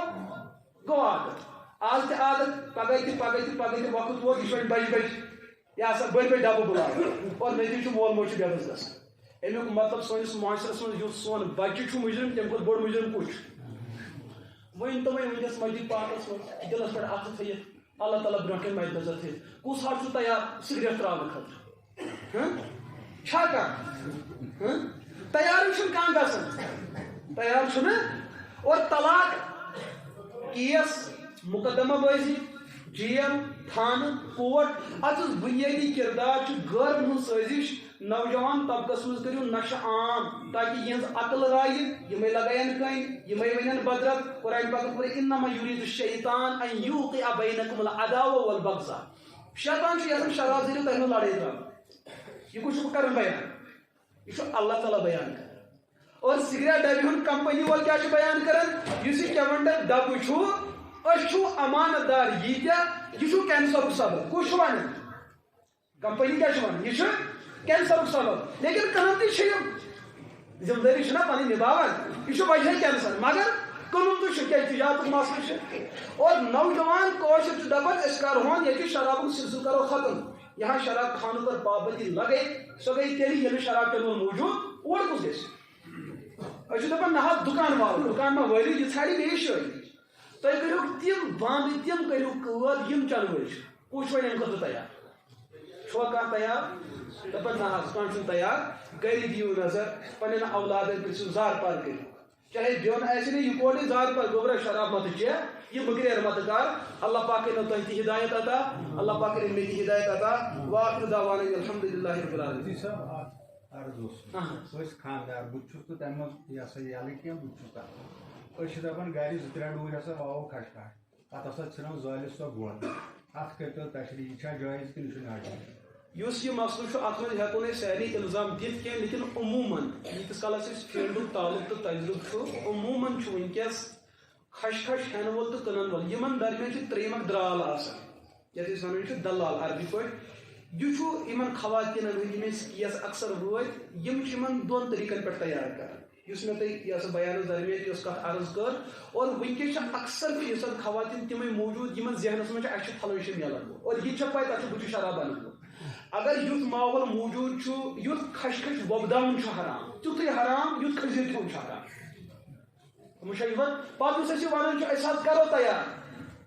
[SPEAKER 2] گوٚو عادت آز تہِ عادت پگہہ تہِ وقت ووت یہِ چھُ وۄنۍ بجہِ یہِ ہسا بٔڑۍ بٔڑۍ ڈبہٕ بُلاوان اور نٔتیجہِ چھُ مول موج چھُ بےٚبس گژھان امیُک مطلب سٲنِس معاشرس منٛز یُس سون بچہِ چھُ مُجرم تمہِ کھۄتہٕ بوٚڑ مُجرم کُس چھُ ؤنۍ تو وۄنۍ وٕنکیٚس مسجد پاکس منٛز دِلس پٮ۪ٹھ اَتھٕ تھٲیِتھ اللہ تعالیٰ برونٛہہ کَنہِ مدِ نظر تھٲیِتھ کُس حظ چھُ تیار سگریٹ تراونہٕ خٲطرٕ چھا کانٛہہ تیارٕے چھُنہٕ کانٛہہ گژھان تیار چھُنہٕ اور طلاق کیس مقدمہ بٲزی جیل تھانہٕ کوٹ اتھ یُس بُنیٲدی کِردار چھُ غٲرن ہٕنٛز سٲزِش نوجوان طبقس منٛز کٔرِو نشہٕ عام تاکہِ یِہنٛز عقل رایہِ یِمے لگاین کٔنۍ یِمے ونن بدرت قرآن پاکس پٲٹھۍ انما یُریٖدُ الشیطان ان یوقع بینکم العداوة والبغضاء شیطان چھُ یژھان شراب ذٔریعہٕ تۄہہِ منٛز لڑٲے تراوٕنۍ یہِ کُس چھُ بہٕ کران بیان یہِ چھُ اللہ تعالیٰ بیان کران اور سگریٹ ڈبہِ ہُنٛد کمپنی وول کیٛاہ چھُ بیان کران یُس یہِ کیونڈر ڈبہٕ چھُ أسۍ چھُ امانت دار ییٖتیاہ یہِ چھُ کینسرُک سبب کُس چھُ ونان کمپنی کیٛاہ چھُ ونان یہِ چھُ کینسرُک سبب لیکن کٕنان تہِ چھِ یِم ذمہٕ دٲری چھِنہ پنٕنۍ نِباوان یہِ چھُ وجہ کینسر مگر کٕنُن تہِ چھُ کیٛازِ تجارتُک مسلہٕ چھُ اور نوجوان کٲشِر چھِ دپان أسۍ کرہون ییٚتہِ شرابُک سلسلہٕ کرو ختم یہاں شراب خانوں پر پابندی لگے سۄ گٔے تیٚلہِ ییٚلہِ شراب چٮ۪ن وول موٗجوٗد اور کُس گژھِ أسۍ چھِ دپان نہ حظ دُکان والو دُکان ما وٲلِو یہِ ژھانڈِ بیٚیہِ جایہِ تُہۍ کٔرِو تِم بنٛد تِم کٔرِو قٲد یِم چٮ۪نہٕ وٲلۍ چھِ کُس چھُ وۄنۍ اَمہِ خٲطرٕ تیار چھُوا کانٛہہ تیار دپان نہ حظ کانٛہہ چھُنہٕ تیار گرِ دِیِو نظر پنٕنٮ۪ن اولادن پرژھِو زار پار کٔرِو چاہے بیوٚن آسہِ نہٕ یہِ کوڑٕے زار پار گوٚبرا شراب متہٕ چے یہِ مٔکریر متہٕ کر اللہ پاک کٔرِنو تۄہہِ تہِ ہدایت عطا اللہ پاک کٔرِنۍ مےٚ تہِ ہدایت عطا وآخر دعوانا الحمدللہ رب العالمین
[SPEAKER 3] عرض اوس أسۍ خاندار بہٕ چھُس نہٕ تَمہِ منٛز یہِ ہسا یَلہٕ کینٛہہ بہٕ چھُس تَتھ أسۍ چھِ دَپان گرِ 2-3 ڈوٗرۍ ہسا واوو کھشکھاش پتہٕ ہسا ژھٕنو زٲلِتھ سۄ گۄڈ اَتھ کٔرۍتو تشریح یہِ چھا جٲیز کِنہٕ یہِ چھُ ناجٲیز
[SPEAKER 2] یُس یہِ مسلہٕ چھُ اتھ منٛز ہٮ۪کو نہٕ أسۍ سارنٕے الزام دِتھ کینٛہہ لیکن عموٗمن ییٖتِس کالس أسۍ فیٖلڈُک تعلُق تہٕ تجرُبہٕ چھُ عموٗمن چھُ وٕنکیٚس خشخش ہین وول تو کٕنن وول یمن درمیان چھِ ترٛیٚیِم درال آسان یتھ أسۍ وَنان چھِ دلال عربی پٲٹھۍ یہِ چھُ یمن خواتیٖنن ہٕنٛدۍ یِم أسۍ کیس اکثر وٲتۍ یِم چھِ یمن دۄن طریٖقن پٮ۪ٹھ تیار کران یُس مےٚ تۄہہِ یہِ بیانس درمیان یۄس کتھ عرض کٔر اور وٕنکیٚس چھِ اکثر فیٖصد خواتیٖن تِمے موٗجوٗد یمن ذہنس منٛز چھِ اَسہِ چھُ فلٲنۍ جایہِ مِلان اور یہِ تہِ چھےٚ پاے تتھ چھُ بُتھِ شراب انن اگر یُتھ ماحول موٗجوٗد چھُ یُتھ خشخش وۄبداوُن چھُ حرام تیُتھُے حرام یُتھ کھٔزیٖر کھیوٚن چھُ حرام مُشاہ یِوان پتہٕ یُس أسۍ ونان چھِ أسۍ حظ کرو تیار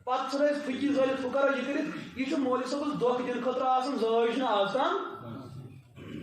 [SPEAKER 2] پتہٕ ژھٕنو أسۍ پھٕکی زٲلِتھ ہُہ کرو یہِ کٔرِتھ یہِ چھُ مولوی صٲبس دھوکہٕ دِنہٕ خٲطرٕ آسان زٲج نہٕ آز تام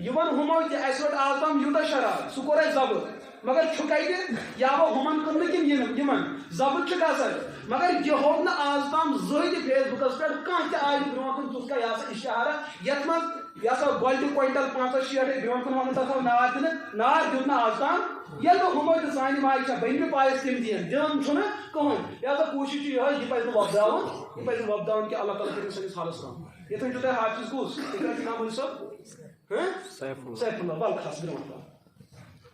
[SPEAKER 2] یِمن ہُمو تہِ اَسہِ روٚٹ آز تام یوٗتاہ شراب سُہ کوٚر اَسہِ ضبط مگر چھُ کتہِ یا گوٚو ہُمن کٕننہٕ کِنہٕ یِمن ضبط چھُ گژھان مگر یہِ ہوٚو نہٕ آز تام زٕہٕنۍ تہِ فیس بُکس پٮ۪ٹھ کانٛہہ تہِ آیہِ برونٛہہ کُن تُس کا یہِ ہسا اِشتہارا یتھ منٛز یہِ ہسا گۄلٹہِ کوینٹل 560 برونٛہہ کُن ونُن تتھ آو نار دِنہٕ نار دیُت نہٕ آز تام ییٚلہِ نہٕ ہُمو تہِ سانہِ ماجہِ چھےٚ بٔنمہِ پایس تِم دِین دِوان چھُنہٕ کٕہٕنۍ لہذا کوٗشِش چھِ یِہوٚے یہِ پزِ نہٕ وۄپداوُن یہِ پزِ نہٕ وۄپداوُن کینٛہہ اللہ تعالیٰ کٔرِنۍ سٲنِس حالس تام ییٚتٮ۪ن چھُو تۄہہِ حافظ کُس تُہۍ کیٛاہ چھُ ناو مولوی صٲب سیف اللہ ول کھس برونٛٹھ کُن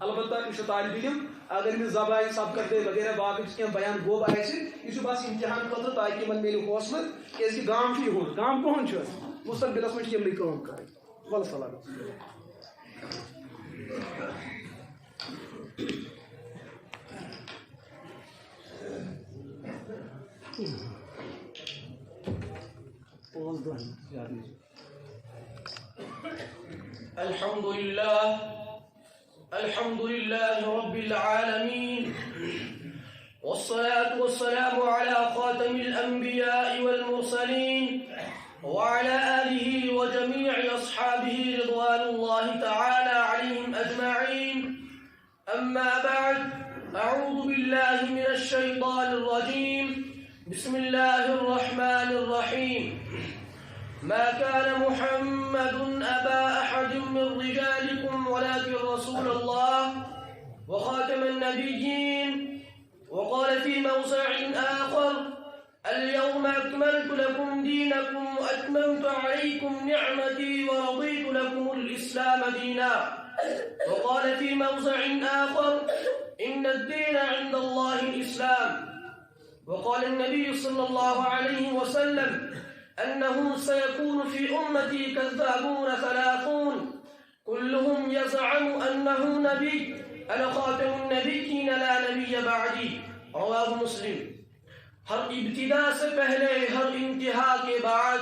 [SPEAKER 2] البتہ یہِ چھُ طالبہِ علم اگر أمِس زبانہِ سبقت گٔے وغیرہ باقٕے چھِ کینٛہہ بیان گوٚب آسہِ یہِ چھُ بس امتحان خٲطرٕ تاکہِ یِمن میلہِ حوصلہٕ کیازکہِ گام چھُ یِہُنٛد گام کٕہُنٛد چھُ مستقبلس منٛز چھِ یِمنٕے کٲم کرٕنۍ ول سلام
[SPEAKER 4] الحمد لله رب العالمين والصلاة والسلام على خاتم الأنبياء والمرسلين وعلى آله وجميع أصحابه رضوان الله تعالى عليهم أجمعين أما بعد أعوذ بالله من الشيطان الرجيم بسم الله الرحمن الرحيم ما كان محمد أبا أحد من رجالكم ولكن رسول الله وخاتم النبيين وقال في موضع آخر اليوم أكملت لكم دينكم وأتممت عليكم نعمتي ورضيت لكم الإسلام دينا وقال في موضع آخر إن الدين عند الله الإسلام وقال النبي صلى الله عليه وسلم أنه سيكون في أمتي كذابون 30 كلهم يزعم أنه نبي أنا خاتم النبيين لا نبي بعدي رواه مسلم ہر ابتدا سے پہلے ہر انتہا کے بعد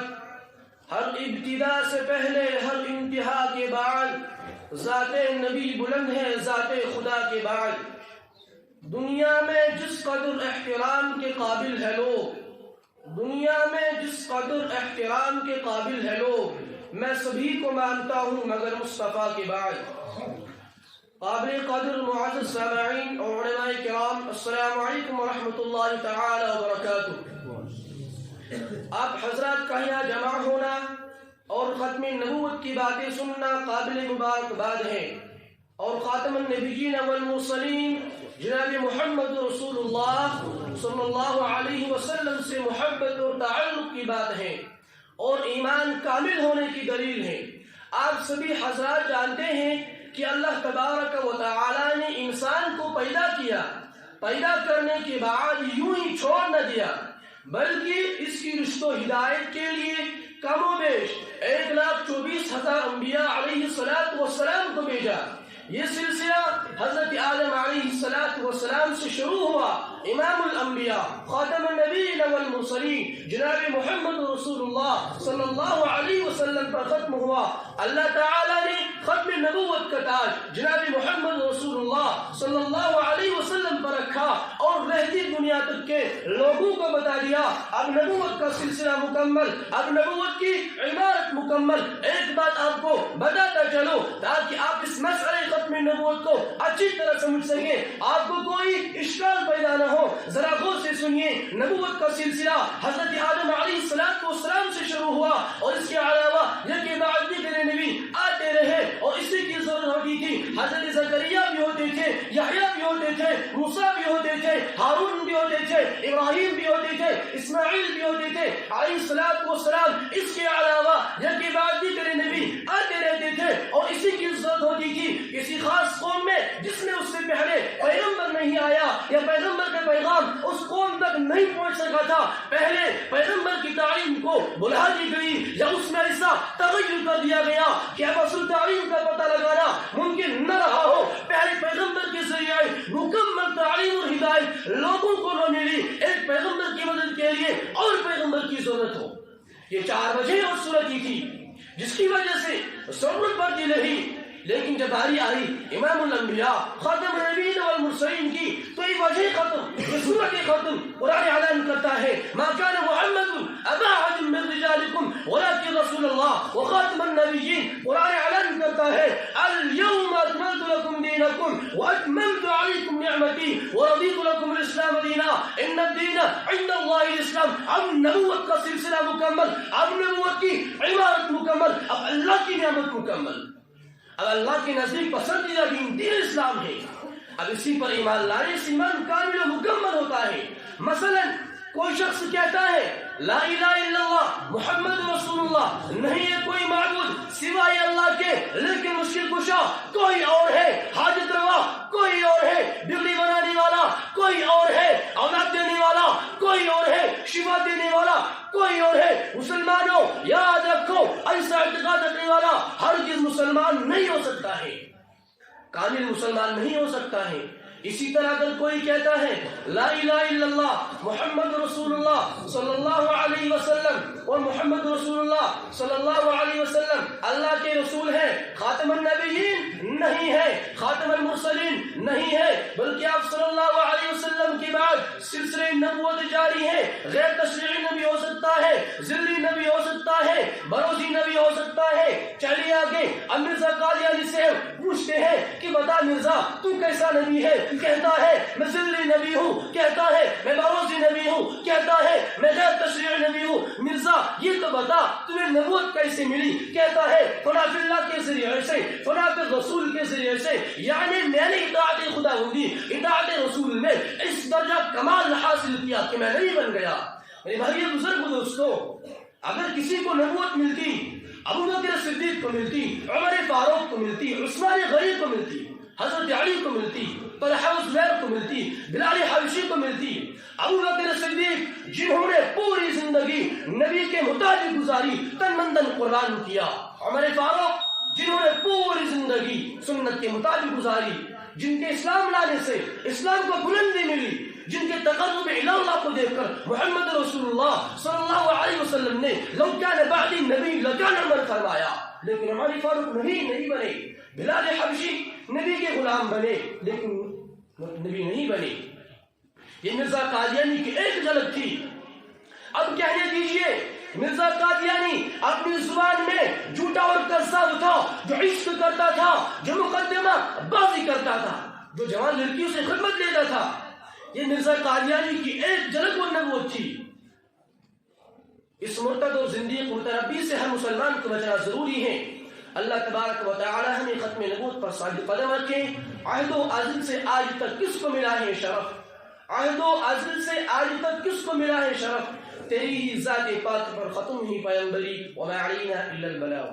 [SPEAKER 4] ہر ابتدا سے پہلے ہر انتہا کے بعد ذات نبی بلند ہے ذات خدا کے بعد دنیا میں جس قدر احترام کے قابل ہے لوگ دنیا میں جس قدر احترام کے قابل ہے لوگ میں سبھی کو مانتا ہوں مگر مصطفیٰ کے بعد قابل قدر معزز سامعین اور علماء کرام السلام علیکم ورحمۃ اللہ تعالی وبرکاتہ آپ حضرات کا یہاں جمع ہونا اور ختم نبوت کی باتیں سننا قابل مبارکباد ہے اور خاتم النبیین والمرسلین جناب محمد رسول اللہ صلی اللہ علیہ وسلم سے محبت اور تعلق کی بات ہے اور ایمان کامل ہونے کی دلیل ہے آپ سبھی حضرات جانتے ہیں کہ اللہ تبارک و تعالی نے انسان کو پیدا کیا پیدا کرنے کے بعد یوں ہی چھوڑ نہ دیا بلکہ اس کی رشت و ہدایت کے لیے کم و بیش 1,24,000 انبیاء علیہ السلام کو بھیجا یہ سلسلہ حضرت آدم علیہ السلام سے شروع ہوا امام الانبیاء خاتم النبیین والمرسلین جناب محمد رسول اللہ صلی اللہ علیہ وسلم پر ختم ہوا اللہ تعالی نے ختم نبوت کا تاج جناب محمد رسول اللہ صلی اللہ علیہ وسلم پر رکھا اور رہتی دنیا تک کے لوگوں کو بتا دیا اب نبوت کا سلسلہ مکمل اب نبوت کی عمارت مکمل ایک بات آپ کو بتاتا چلو تاکہ آپ اس مسئلے ختم نبوت کو اچھی طرح سمجھ سکیں آپ کو کوئی اشکال پیدا نہ ہو ذرا غور سے سنیے نبوت کا سلسلہ حضرت آدم علیہ السلام سے شروع ہوا اور اس کے علاوہ یکی بعد دیگر نبی آتے رہے اور اسی کی ضرورت ہوتی تھی حضرت زکریا بھی ہوتے تھے یحییٰ بھی ہوتے تھے موسیٰ بھی ہوتے تھے ہارون بھی ہوتے تھے ابراہیم بھی ہوتے تھے اسماعیل بھی ہوتے تھے علیہ السلام اس کے علاوہ یکی بعد دیگر نبی آتے رہتے تھے اور اسی کی ضرورت ہوتی تھی کسی خاص قوم میں جس میں اس سے پہلے پیغمبر نہیں آیا یا پیغمبر کا پیغام اس قوم تک نہیں پہنچ سکا تھا، پہلے پیغمبر کی تعلیم کو بلا دی گئی یا اس میں ایسا تغیر کر دیا گیا کہ اب اصل تعلیم کا پتہ لگانا ممکن نہ رہا ہو۔ پہلے پیغمبر کے ذریعے مکمل تعلیم اور ہدایت لوگوں کو نہ ملی، ایک پیغمبر کی مدد کے لیے اور پیغمبر کی ضرورت ہو۔ یہ 4 وجہ اور صورت ہی تھی جس کی وجہ سے ضرورت پڑتی رہی، لیکن جب باری آئی امام الانبیاء خاتم النبیین والمرسلین کی تو یہ وجہ ختم، یہ صورت ختم۔ قرآن اعلان کرتا ہے ما كان محمد ابا احد من رجالکم ولكن رسول اللہ وخاتم النبیین۔ قرآن اعلان کرتا ہے اليوم اکملت لکم دینکم واکملت علیکم نعمتی ورضیت لکم الاسلام دینا ان الدین عند اللہ الاسلام۔ اب نبوت کا سلسلہ مکمل، اب نبوت کی عمارت مکمل، اب اللہ کی نعمت مکمل، اب اللہ کے نزدیک پسندیدہ دین اسلام ہے۔ اب اسی پر ایمان لانے سے ایمان کامل و مکمل ہوتا ہے۔ مثلا کوئی شخص کہتا ہے لا الہ الا اللہ محمد رسول اللہ، نہیں ہے کوئی معبود سوائے اللہ کے، لیکن مشکل کشا کوئی اور ہے، حاجت روا کوئی اور ہے، بجلی بنانے والا کوئی اور ہے، اولاد دینے والا کوئی اور ہے، شفا دینے والا کوئی اور ہے۔ مسلمانوں یاد رکھو، ایسا اعتقاد رکھنے والا ہرگز مسلمان نہیں ہو سکتا ہے، کامل مسلمان نہیں ہو سکتا ہے۔ اسی طرح اگر کوئی کہتا ہے لا الہ الا اللہ محمد رسول اللہ صلی اللہ علیہ وسلم، اور محمد رسول اللہ صلی اللہ علیہ وسلم اللہ کے رسول ہے، خاتم النبیین نہیں ہے، خاتم المرسلین نہیں ہے، بلکہ آپ صلی اللہ علیہ وسلم کے بعد سلسلہ نبوت جاری ہے، غیر تشریعی نبی ہو سکتا ہے، ذلی نبی ہو سکتا ہے، بروزی نبی ہو سکتا ہے۔ چلیے آگے، اب مرزا قادیانی سے پوچھتے ہیں کہ بتا مرزا تو کیسا نبی ہے؟ کہتا ہے میں ذلی نبی ہوں، کہتا ہے میں بروزی نبی ہوں، کہتا ہے میں غیر تشریعی نبی ہوں۔ مرزا یہ تو بتا تمہیں نبوت کیسے ملی؟ کہتا ہے فنا فی اللہ کے ذریعے سے، فنا فی رسول کے ذریعے سے، یعنی میں نے اطاعت خدا بندی اطاعت رسول میں اس درجہ کمال حاصل کیا کہ میں نہیں بن گیا۔ میرے بھائی بزرگ دوستو، اگر کسی کو نبوت ملتی ابوبکر صدیق کو ملتی، عمر فاروق کو ملتی، عثمان غنی کو ملتی، حضرت علی کو ملتی، طلحہ زبیر کو ملتی، بلال حبشی کو ملتی، ابوبکر صدیق جنہوں نے پوری زندگی نبی کے مطابق گزاری، تن من دن قربان کیا، عمر فاروق جنہوں نے پوری زندگی سنت کے مطابق گزاری، جن کے اسلام لانے سے اسلام کو بلندی ملی، جن کے تقرب الی اللہ کو دیکھ کر محمد رسول اللہ صلی اللہ علیہ وسلم نے لو کان بعدی نبی لکان عمر فرمایا، لیکن عمر فاروق نبی نہیں بنے، بلال حبشی نبی کے غلام بنے لیکن نبی نہیں بنے۔ یہ مرزا قادیانی کی ایک جھلک تھی۔ اب کہنے دیجئے مرزا قادیانی اپنی زبان میں جھوٹا اور کذاب تھا، جو عشق کرتا تھا، جو مقدمہ بازی کرتا تھا، جو جوان لڑکیوں سے خدمت لیتا تھا۔ یہ مرزا قادیانی کی ایک جھلک اور نبوت تھی۔ اس مرتد اور زندیق متنبی سے ہر مسلمان کو بچنا ضروری ہے۔ اللہ تبارک و تعالی ہمیں ختم نبوت پر ثابت قدم رکھے۔ عہد و عزل سے آج تک کس کو ملا ہے شرف؟ عہد و عزل سے آج تک کس کو ملا ہے شرف؟ تیری ہی ذات پاک پر ختم ہی پیغمبری، وما علینا الا البلاغ۔